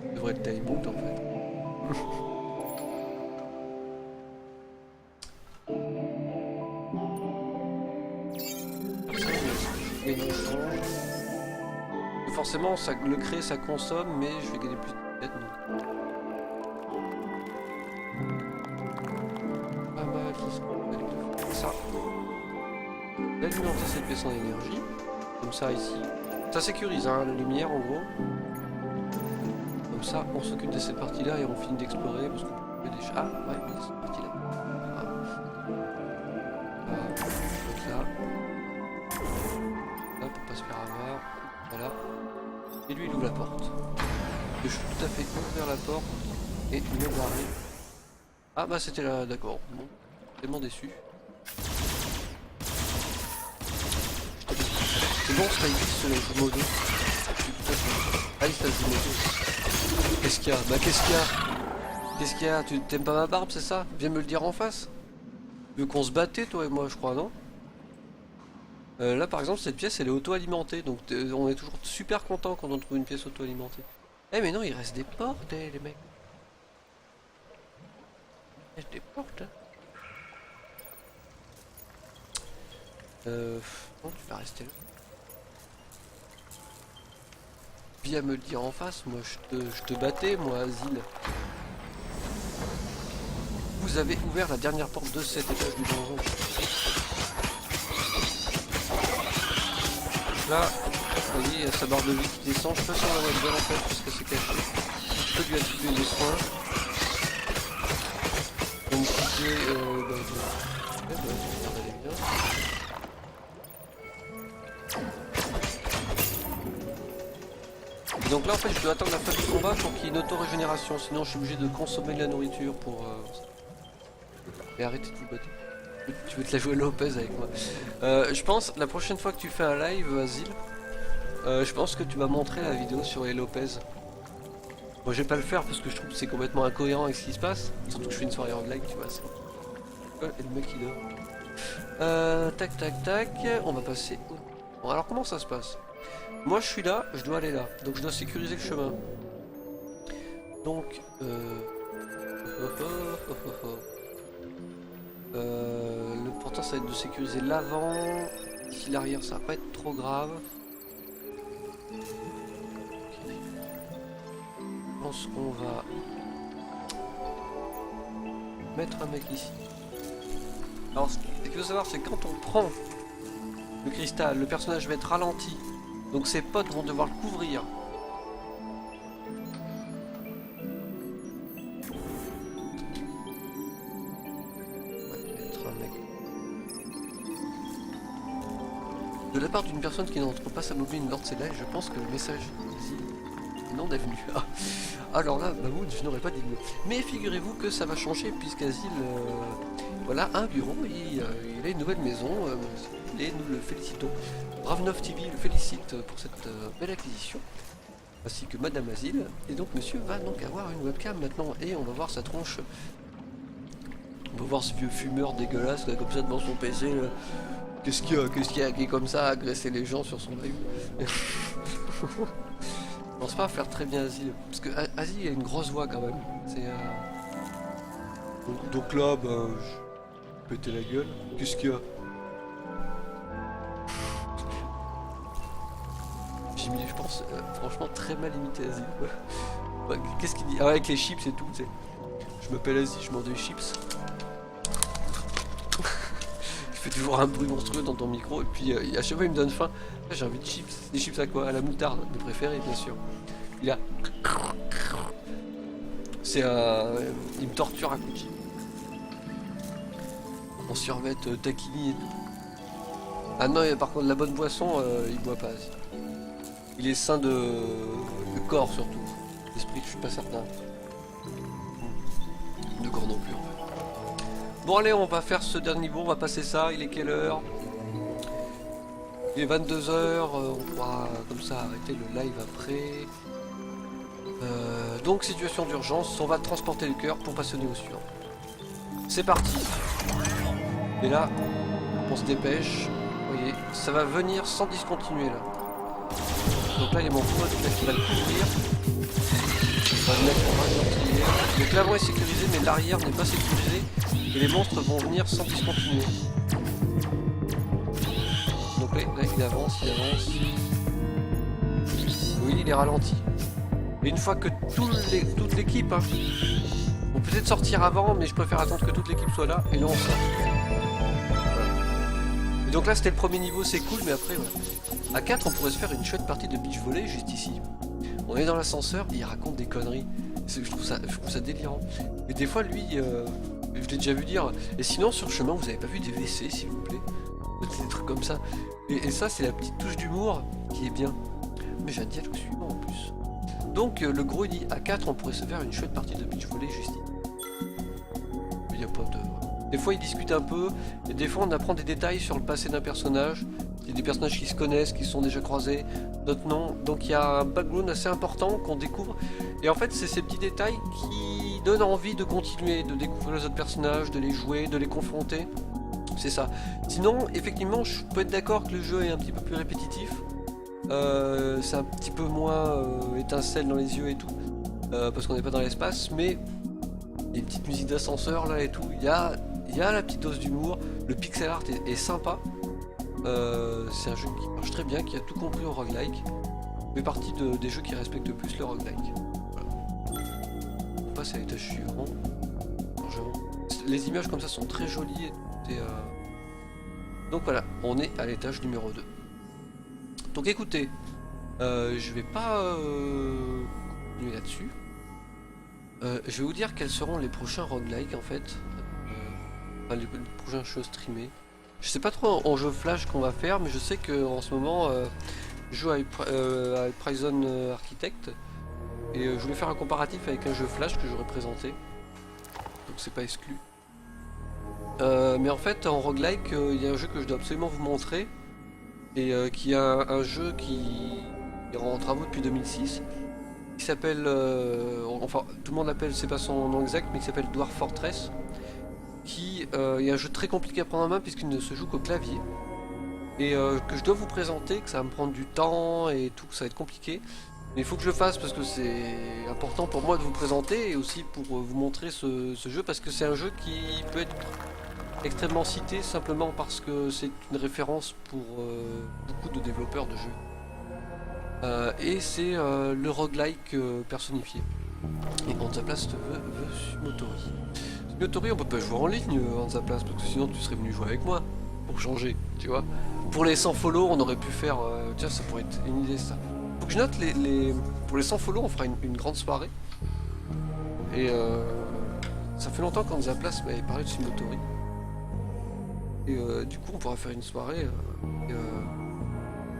Il devrait être timeboot en fait. Forcément, ça, le créer ça consomme, mais je vais gagner plus de tête donc. Pas mal, ça. D'alimenter cette pièce en énergie. Comme ça ici. Ça sécurise hein, la lumière en gros. Comme ça, on s'occupe de cette partie là et on finit d'explorer parce qu'on peut déjà. Ah ouais, mais cette partie là. Donc là. Là pour pas se faire avoir. Voilà. Et lui il ouvre la porte. Je suis tout à fait ouvert la porte et me barrer. Ah bah c'était là, d'accord. Bon, tellement déçu. C'est bon, Spikey se joue modo. Ah il se joue modo. Qu'est-ce qu'il y a? Bah qu'est-ce qu'il y a? Qu'est-ce qu'il y a? Tu t'aimes pas ma barbe, c'est ça? Viens me le dire en face. Tu veux qu'on se battait toi et moi je crois, non? Là par exemple cette pièce elle est auto-alimentée, donc on est toujours super content quand on trouve une pièce auto-alimentée. Eh mais non, il reste des portes les mecs. Il reste des portes hein. Non tu vas rester là. Viens me le dire en face, moi je te battais moi Asile. Vous avez ouvert la dernière porte de cet étage du donjon. Là, vous voyez, il y a sa barre de vie qui descend. Je peux sur la webzone en fait, parce que c'est caché. Je peux lui attribuer des soins. Donc, quitter. Et donc là, en fait, je dois attendre la fin du combat pour qu'il y ait une auto-régénération. Sinon, je suis obligé de consommer de la nourriture pour. Et Et arrêtez de vous battre. Tu veux te la jouer Lopez avec moi. Je pense, la prochaine fois que tu fais un live, Asile, je pense que tu vas montrer la vidéo sur les Lopez. Moi je vais pas le faire parce que je trouve que c'est complètement incohérent avec ce qui se passe. Surtout que je fais une soirée roguelike, tu vois. Et le mec il dort. Tac tac tac, on va passer au... Bon, alors comment ça se passe? Moi je suis là, je dois aller là. Donc je dois sécuriser le chemin. Donc... L'important ça va être de sécuriser l'avant. Ici l'arrière ça va pas être trop grave. Je pense qu'on va mettre un mec ici. Alors ce qu'il faut savoir c'est que quand on prend le cristal, le personnage va être ralenti. Donc ses potes vont devoir le couvrir. De la part d'une personne qui n'entre pas sa mobile lors de ses lives, je pense que le message non est venu. Alors là, Mahmoud, je n'aurais pas dit mieux. Mais figurez-vous que ça va changer puisqu'Azil voilà, un bureau, il a une nouvelle maison et nous le félicitons. Brave9 TV le félicite pour cette belle acquisition, ainsi que Madame Azil. Et donc monsieur va donc avoir une webcam maintenant et on va voir sa tronche. On va voir ce vieux fumeur dégueulasse là, comme ça devant son PC. Là. Qu'est-ce qu'il y a qui est comme ça à agresser les gens sur son live? Je pense pas à faire très bien Azil. Parce que Azil a une grosse voix quand même. C'est donc là, bah, je péter la gueule. Qu'est-ce qu'il y a? J'ai mis, je pense, franchement très mal imité Azil. Bah, qu'est-ce qu'il dit? Ah ouais, avec les chips et tout, tu sais. Je m'appelle Azil, je mange des chips. Il fait toujours un bruit monstrueux dans ton micro et puis à chaque fois il me donne faim. J'ai envie de chips. Des chips à quoi? À la moutarde, mes préférés bien sûr. Il a... C'est un... Il me torture à coup de chips. En survêt taquini et tout. Ah non, et par contre la bonne boisson, il boit pas. Il est sain de corps surtout. L'esprit, je suis pas certain. De corps non plus en fait. Bon allez, on va faire ce dernier niveau, on va passer ça, il est quelle heure? Il est 22 h, on pourra comme ça arrêter le live après. Donc situation d'urgence, on va transporter le cœur pour passer au niveau suivant. C'est parti. Et là, on se dépêche. Vous voyez, ça va venir sans discontinuer là. Donc là il y a mon pote qui va le couvrir. On va le mettre en rayon. Donc l'avant est sécurisé mais l'arrière n'est pas sécurisé. Et les monstres vont venir sans discontinuer. Donc là il avance, il avance. Oui, il est ralenti. Et une fois que toute l'équipe, hein, on peut peut-être sortir avant, mais je préfère attendre que toute l'équipe soit là, et là on sort. Voilà. Et donc là c'était le premier niveau, c'est cool, mais après, ouais. À 4 on pourrait se faire une chouette partie de beach volley juste ici. On est dans l'ascenseur, et il raconte des conneries. Je trouve ça délirant. Et des fois lui... je l'ai déjà vu dire, et sinon sur le chemin vous avez pas vu des WC s'il vous plaît? Des trucs comme ça. Et ça c'est la petite touche d'humour qui est bien. Mais j'ai un dialogue suivant en plus. Donc le gros il dit à 4 on pourrait se faire une chouette partie de beach volley juste ici. Il n'y a pas de... Des fois ils discutent un peu, et des fois on apprend des détails sur le passé d'un personnage. Il y a des personnages qui se connaissent, qui se sont déjà croisés, d'autres non. Donc il y a un background assez important qu'on découvre. Et en fait c'est ces petits détails qui donnent envie de continuer, de découvrir les autres personnages, de les jouer, de les confronter. C'est ça. Sinon, effectivement, je peux être d'accord que le jeu est un petit peu plus répétitif. C'est un petit peu moins étincelle dans les yeux et tout. Parce qu'on n'est pas dans l'espace, mais les petites musiques d'ascenseur là et tout, il y a la petite dose d'humour. Le pixel art est sympa. C'est un jeu qui marche très bien, qui a tout compris au roguelike. Il fait partie des jeux qui respectent plus le roguelike. Voilà. On passe à l'étage suivant. Les images comme ça sont très jolies. Donc voilà, on est à l'étage numéro 2. Donc écoutez, je vais pas continuer là-dessus. Je vais vous dire quels seront les prochains roguelikes en fait. Enfin, les prochaines choses streamées. Je sais pas trop en jeu flash qu'on va faire, mais je sais qu'en ce moment je joue avec Prison Architect et je voulais faire un comparatif avec un jeu flash que j'aurais présenté. Donc c'est pas exclu. Mais en fait, en roguelike, il y a un jeu que je dois absolument vous montrer, et qui est un jeu qui est en travaux depuis 2006, qui s'appelle, enfin tout le monde l'appelle, c'est pas son nom exact, mais qui s'appelle Dwarf Fortress, qui est un jeu très compliqué à prendre en main puisqu'il ne se joue qu'au clavier, et que je dois vous présenter, que ça va me prendre du temps et tout, que ça va être compliqué. Mais il faut que je le fasse parce que c'est important pour moi de vous présenter et aussi pour vous montrer ce jeu, parce que c'est un jeu qui peut être extrêmement cité simplement parce que c'est une référence pour beaucoup de développeurs de jeux. Et c'est le roguelike personnifié. Et Hansaplast veut Sumotori. Sumotori, on peut pas jouer en ligne, Hansaplast, parce que sinon tu serais venu jouer avec moi, pour changer, tu vois. Pour les 100 follow, on aurait pu faire... tiens, ça pourrait être une idée, ça. Faut que je note pour les 100 follow, on fera une grande soirée. Et ça fait longtemps qu'Hansaplast m'avait parlé de Sumotori. Et du coup, on pourra faire une soirée.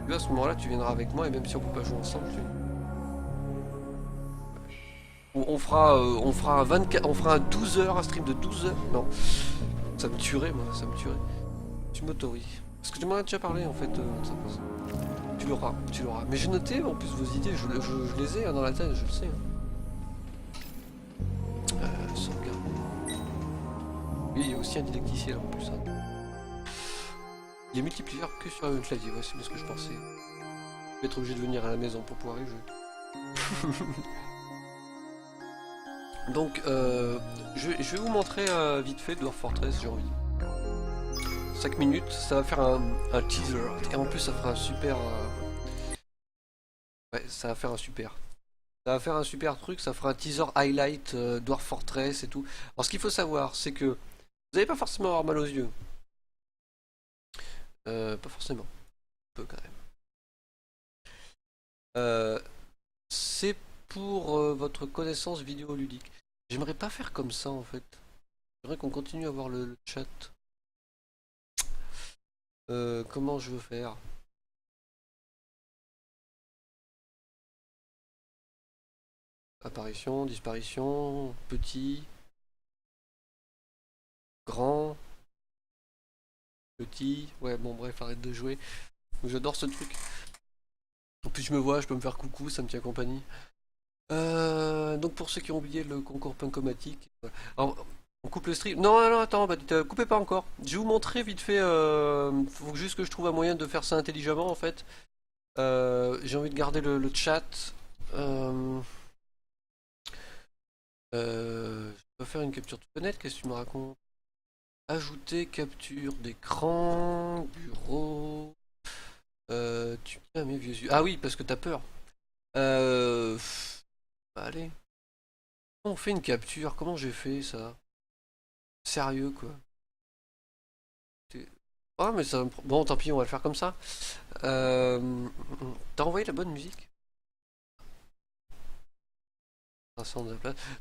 À ce moment-là, tu viendras avec moi, et même si on peut pas jouer ensemble, on fera un 24, on fera un 12 heures, un stream de 12 heures. Non, ça me tuerait, moi, ça me tuerait. Tu m'autorises. Parce que tu m'en as déjà parlé, en fait, ça passe. Tu l'auras, tu l'auras. Mais j'ai noté, en plus, vos idées, je les ai hein, dans la tête, je le sais. Sauvegarde. Oui, il y a aussi un didacticiel en plus. Hein. Il est multiplayer que sur un clavier, ouais, c'est bien ce que je pensais. Je vais être obligé de venir à la maison pour pouvoir y jouer. Donc, je vais vous montrer vite fait Dwarf Fortress, j'ai envie. 5 minutes, ça va faire un teaser. Et en plus, ça fera un super... Ouais, ça va faire un super. Ça va faire un super truc, ça fera un teaser highlight Dwarf Fortress et tout. Alors, ce qu'il faut savoir, c'est que vous n'allez pas forcément avoir mal aux yeux. Pas forcément. Un peu quand même. C'est pour votre connaissance vidéoludique. J'aimerais pas faire comme ça en fait. J'aimerais qu'on continue à voir le chat. Comment je veux faire? Apparition, disparition, petit, grand, petit. Ouais, bon, bref, arrête de jouer. J'adore ce truc. En plus, je me vois, je peux me faire coucou, ça me tient compagnie. Donc, pour ceux qui ont oublié le concours Punkomatic, alors, on coupe le stream. Non, non, non, attends, bah, coupez pas encore. Je vais vous montrer vite fait. Faut juste que je trouve un moyen de faire ça intelligemment en fait. J'ai envie de garder le chat. Euh, je peux faire une capture de fenêtre, qu'est-ce que tu me racontes? Ajouter capture d'écran, bureau. Tu tiens mes vieux yeux. Ah oui, parce que t'as peur. Bah, allez. Comment on fait une capture? Comment j'ai fait ça? Sérieux quoi. Ah mais ça... Bon tant pis, on va le faire comme ça. T'as envoyé la bonne musique?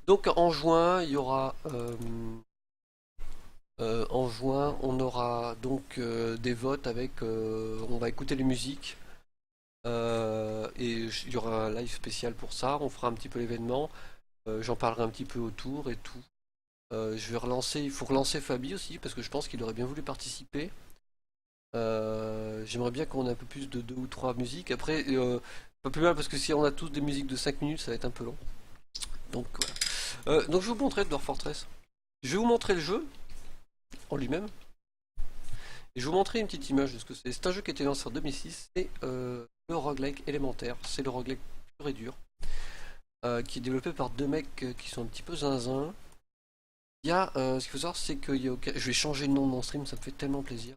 Donc en juin, il y aura en juin, on aura donc des votes avec on va écouter les musiques et il y aura un live spécial pour ça. On fera un petit peu l'événement. J'en parlerai un petit peu autour et tout. Je vais relancer. Il faut relancer Fabi aussi parce que je pense qu'il aurait bien voulu participer. J'aimerais bien qu'on ait un peu plus de deux ou trois musiques. Après, pas plus mal parce que si on a tous des musiques de 5 minutes, ça va être un peu long. Donc voilà. Donc je vais vous montrer Dwarf Fortress. Je vais vous montrer le jeu en lui-même. Et je vais vous montrer une petite image de ce que c'est. C'est un jeu qui a été lancé en 2006. C'est le roguelike élémentaire. C'est le roguelike pur et dur. Qui est développé par deux mecs qui sont un petit peu zinzin. Il y a, ce qu'il faut savoir, c'est qu'il y a aucun... Je vais changer le nom de mon stream, ça me fait tellement plaisir.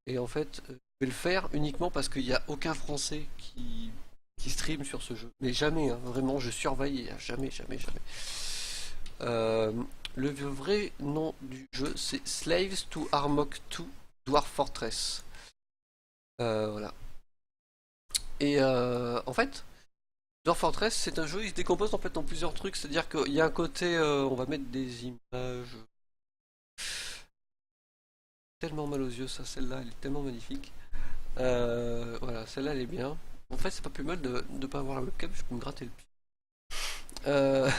Et en fait, je vais le faire uniquement parce qu'il n'y a aucun Français qui stream sur ce jeu. Mais jamais, hein, vraiment, je surveille, jamais, jamais, jamais. Le vrai nom du jeu, c'est Slaves to Armok 2 Dwarf Fortress. Voilà. Et en fait, Dwarf Fortress, c'est un jeu, il se décompose en fait en plusieurs trucs. C'est-à-dire qu'il y a un côté, on va mettre des images. Tellement mal aux yeux, ça, celle-là, elle est tellement magnifique. Voilà, celle-là, elle est bien. En fait, c'est pas plus mal de ne pas avoir la webcam, je peux me gratter le pied. Euh,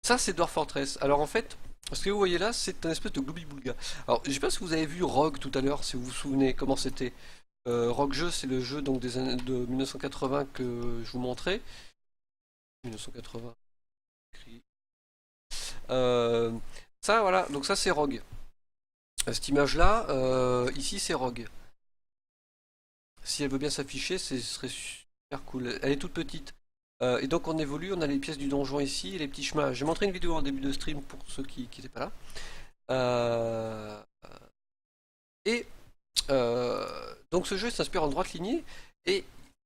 ça, c'est Dwarf Fortress. Alors en fait, Ce que vous voyez là, c'est un espèce de globi-boulga. Alors, je sais pas si vous avez vu Rogue tout à l'heure, si vous vous souvenez comment c'était. Rogue Jeu, c'est le jeu donc des années de 1980 que je vous montrais. 1980. Euh, Ça, voilà, donc ça c'est Rogue. Cette image-là, ici c'est Rogue. Si elle veut bien s'afficher, ce serait super cool. Elle est toute petite. Et donc on évolue, on a les pièces du donjon ici et les petits chemins. J'ai montré une vidéo en début de stream pour ceux qui n'étaient pas là. Euh, et donc ce jeu s'inspire en droite lignée et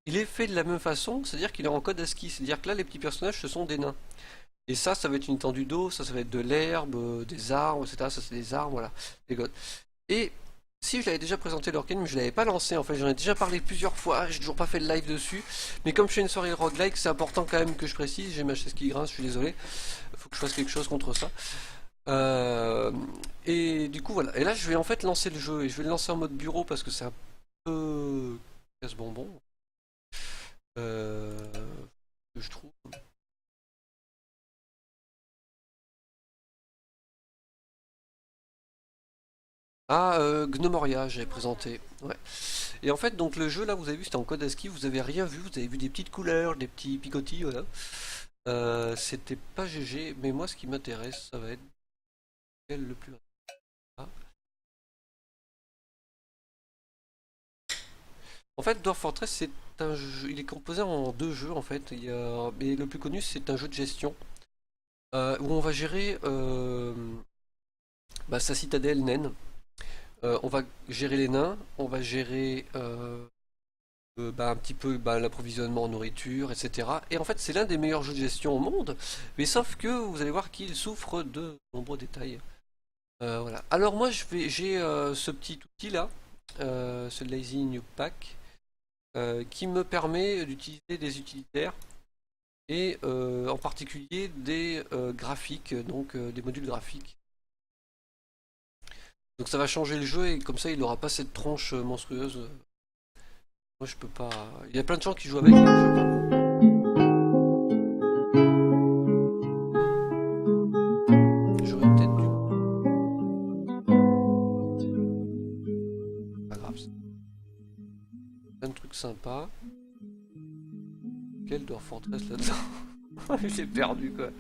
il est fait de la même façon, c'est-à-dire qu'il est en code ASCII. C'est-à-dire que là les petits personnages ce sont des nains. Et ça va être une étendue d'eau, ça va être de l'herbe, des arbres, etc. Ça c'est des arbres, voilà, des godes. Et si je l'avais déjà présenté l'Orcane, mais je l'avais pas lancé en fait, j'en ai déjà parlé plusieurs fois, j'ai toujours pas fait de live dessus. Mais comme je fais une soirée roguelike, c'est important quand même que je précise, j'ai ma chaise qui grince, je suis désolé. Faut que je fasse quelque chose contre ça. Euh, et du coup voilà, et là je vais en fait lancer le jeu, et je vais le lancer en mode bureau parce que c'est un peu casse-bonbon. Euh, que je trouve. Ah, Gnomoria, j'avais présenté. Ouais. Et en fait, donc le jeu là, vous avez vu, c'était en code ASCII, vous avez rien vu, vous avez vu des petites couleurs, des petits picotis, voilà. C'était pas GG, mais moi ce qui m'intéresse, ça va être quel le plus. Ah. En fait, Dwarf Fortress, c'est un jeu, il est composé en deux jeux en fait. Mais le plus connu, c'est un jeu de gestion où on va gérer sa citadelle naine. On va gérer les nains, on va gérer un petit peu l'approvisionnement en nourriture, etc. Et en fait, c'est l'un des meilleurs jeux de gestion au monde, mais sauf que vous allez voir qu'il souffre de nombreux détails. Voilà. Alors moi, j'ai ce petit outil là, ce Lazy New Pack, qui me permet d'utiliser des utilitaires et en particulier des graphiques, donc des modules graphiques. Donc ça va changer le jeu et comme ça, il n'aura pas cette tronche monstrueuse. Moi, je peux pas. Il y a plein de gens qui jouent avec, mais je peux pas. J'aurais peut-être dû. Pas grave. Plein de trucs sympas. Quel Dwarf Fortress là-dedans? J'ai perdu quoi.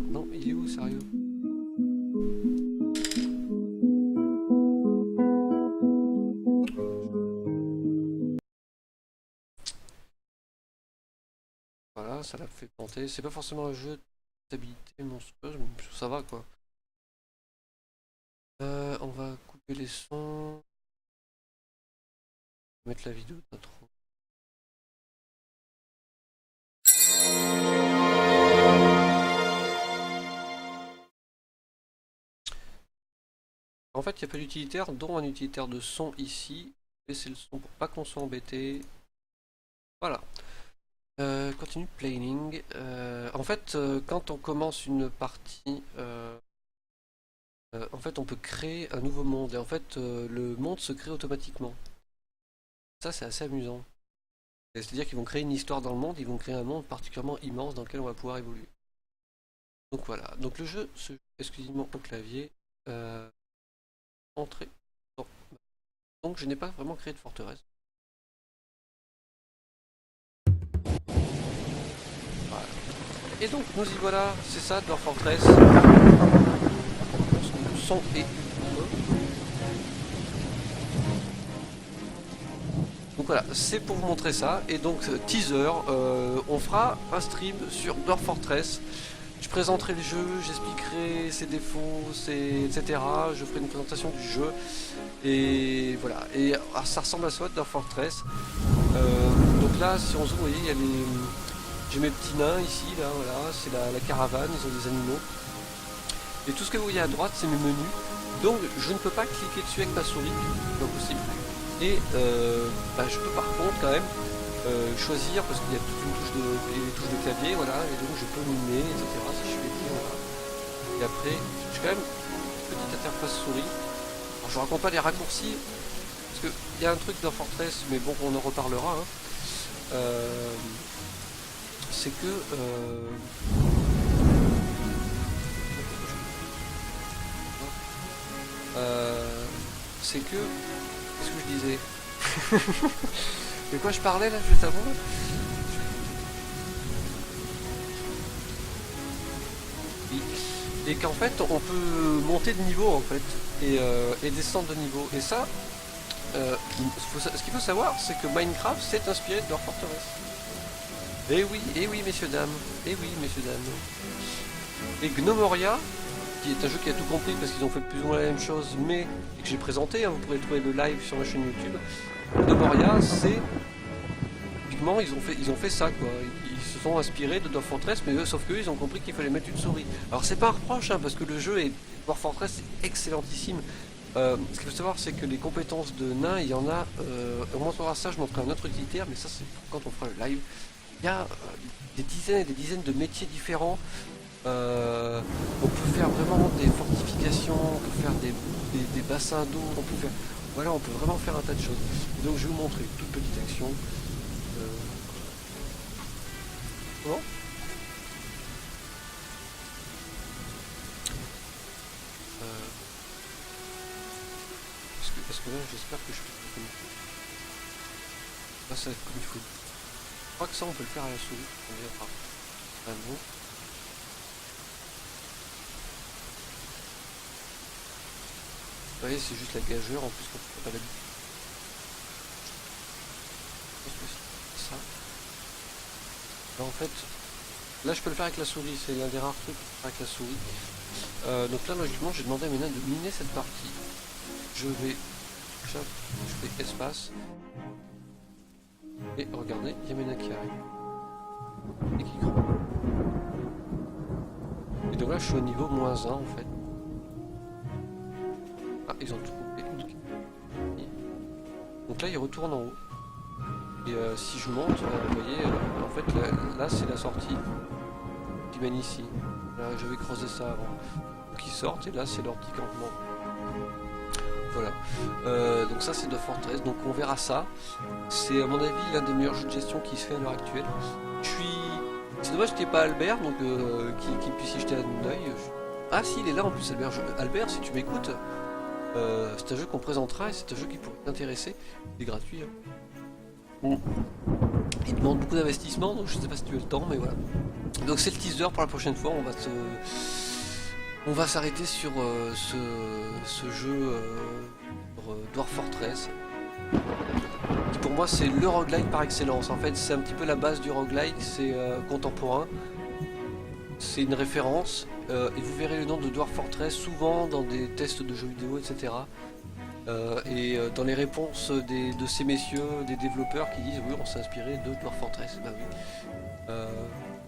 Non, il est où, sérieux? Voilà, ça l'a fait planter. C'est pas forcément un jeu de stabilité monstrueuse, mais ça va quoi. On va couper les sons. Mettre la vidéo d'intro. En fait, il n'y a pas d'utilitaire, dont un utilitaire de son ici. Laissez le son pour pas qu'on soit embêté. Voilà. Continue planning. En fait, quand on commence une partie, en fait, on peut créer un nouveau monde. Et en fait, le monde se crée automatiquement. Ça, c'est assez amusant. C'est-à-dire qu'ils vont créer une histoire dans le monde, ils vont créer un monde particulièrement immense dans lequel on va pouvoir évoluer. Donc voilà. Donc le jeu se joue exclusivement au clavier. Entrée. Bon. Donc je n'ai pas vraiment créé de forteresse. Voilà. Et donc nous y voilà, c'est ça Dwarf Fortress. Le son est. Donc voilà, c'est pour vous montrer ça. Et donc teaser, on fera un stream sur Dwarf Fortress. Je présenterai le jeu, j'expliquerai ses défauts, etc. Je ferai une présentation du jeu. Et voilà. Et ça ressemble à ça, Dwarf Fortress. Donc là, si on zoome, vous voyez, il y a les. J'ai mes petits nains ici, là, voilà, c'est la caravane, ils ont des animaux. Et tout ce que vous voyez à droite, c'est mes menus. Donc je ne peux pas cliquer dessus avec ma souris, c'est pas possible. Et je peux par contre quand même choisir, parce qu'il y a toute une touche les touches de clavier, voilà, et donc je peux mimer, etc. Si je fais bien, voilà. Et après, j'ai quand même une petite interface souris. Alors je ne raconte pas les raccourcis, parce qu'il y a un truc dans Fortress, mais bon, on en reparlera. Hein. C'est que c'est que... Qu'est-ce que je disais? De quoi je parlais là juste avant? Oui. Et qu'en fait on peut monter de niveau en fait et descendre de niveau. Et ça, ce qu'il faut savoir, c'est que Minecraft s'est inspiré de leur forteresse. Et oui messieurs dames, et oui messieurs dames. Et Gnomoria, qui est un jeu qui a tout compris parce qu'ils ont fait plus ou moins la même chose, mais et que j'ai présenté, hein, vous pourrez trouver le live sur ma chaîne YouTube. Gnomoria, c'est typiquement ils ont fait ça quoi. Ils se sont inspirés de Dwarf Fortress, mais eux, sauf qu'eux ils ont compris qu'il fallait mettre une souris. Alors c'est pas un reproche hein, parce que le jeu est Dwarf Fortress est excellentissime. Ce qu'il faut savoir c'est que les compétences de nain, il y en a. On montrera ça, je montrerai un autre utilitaire, mais ça c'est quand on fera le live. Il y a des dizaines et des dizaines de métiers différents. On peut faire vraiment des fortifications, on peut faire des bassins d'eau, on peut faire. Voilà, on peut vraiment faire un tas de choses. Et donc je vais vous montrer une toute petite action. Comment? Parce que là j'espère que je peux communiquer. Là ça va être comme il faut. Je crois que ça on peut le faire à la souris. On verra. Ah non. Vous voyez, c'est juste la gageure en plus qu'on peut pas l'habitude. Je pense que c'est ça. Là en fait, là je peux le faire avec la souris, c'est l'un des rares trucs que je peux faire avec la souris. Donc là logiquement j'ai demandé à mes nains de miner cette partie. Je vais. Je fais espace. Et regardez, il y a mes nains qui arrivent. Et qui crevent. Et donc là je suis au niveau -1 en fait. Ah, ils ont trouvé une. Donc là ils retournent en haut. Et si je monte, vous voyez, en fait là c'est la sortie qui mène ici. Là j'avais creusé ça avant. Donc ils sortent et là c'est leur petit campement. Voilà. Donc ça c'est de Fortress, donc on verra ça. C'est à mon avis l'un des meilleurs jeux de gestion qui se fait à l'heure actuelle. C'est dommage qu'il n'y ait pas Albert, donc qui puisse y jeter un œil. Ah si, il est là en plus Albert. Albert, si tu m'écoutes, c'est un jeu qu'on présentera et c'est un jeu qui pourrait t'intéresser. Il est gratuit. Hein. Il demande beaucoup d'investissement, donc je sais pas si tu as le temps, mais voilà. Donc c'est le teaser pour la prochaine fois. On va s'arrêter sur ce jeu Dwarf Fortress. Qui pour moi c'est le roguelike par excellence. En fait c'est un petit peu la base du roguelike, c'est contemporain. C'est une référence. Et vous verrez le nom de Dwarf Fortress souvent dans des tests de jeux vidéo, etc. Dans les réponses de ces messieurs, des développeurs qui disent oui on s'est inspiré de Dwarf Fortress. Bah oui.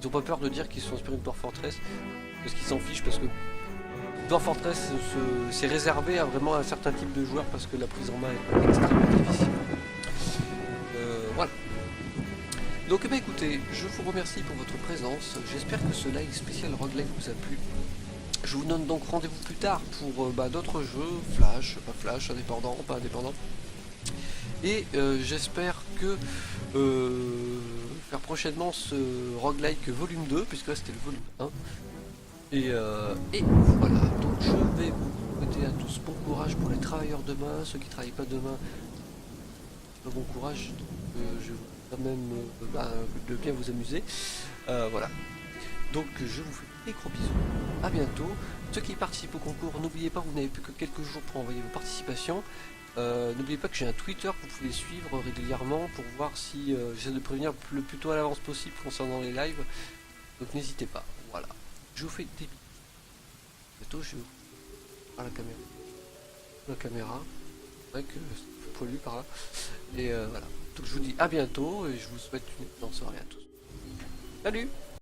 Ils ont pas peur de dire qu'ils se sont inspirés de Dwarf Fortress parce qu'ils s'en fichent parce que Dwarf Fortress c'est réservé à vraiment un certain type de joueurs parce que la prise en main est extrêmement difficile. Voilà. Donc eh bien, écoutez, je vous remercie pour votre présence. J'espère que ce live spécial roguelike vous a plu. Je vous donne donc rendez-vous plus tard pour d'autres jeux, Flash, pas Flash, indépendant, pas indépendant. Et j'espère que faire prochainement ce roguelike volume 2, puisque là c'était le volume 1. Et voilà, donc je vais vous souhaiter à tous bon courage pour les travailleurs demain, ceux qui ne travaillent pas demain, bon courage, donc je vous quand même de bien vous amuser. Voilà, donc je vous fais des gros bisous, à bientôt. Ceux qui participent au concours, n'oubliez pas, vous n'avez plus que quelques jours pour envoyer vos participations. N'oubliez pas que j'ai un Twitter que vous pouvez suivre régulièrement pour voir si j'essaie de prévenir le plus tôt à l'avance possible concernant les lives, donc n'hésitez pas. Voilà, je vous fais des bisous. Bientôt je vous à la caméra, c'est vrai que c'est poilu par là, et voilà, donc je vous dis à bientôt et je vous souhaite une bonne soirée à tous. Salut!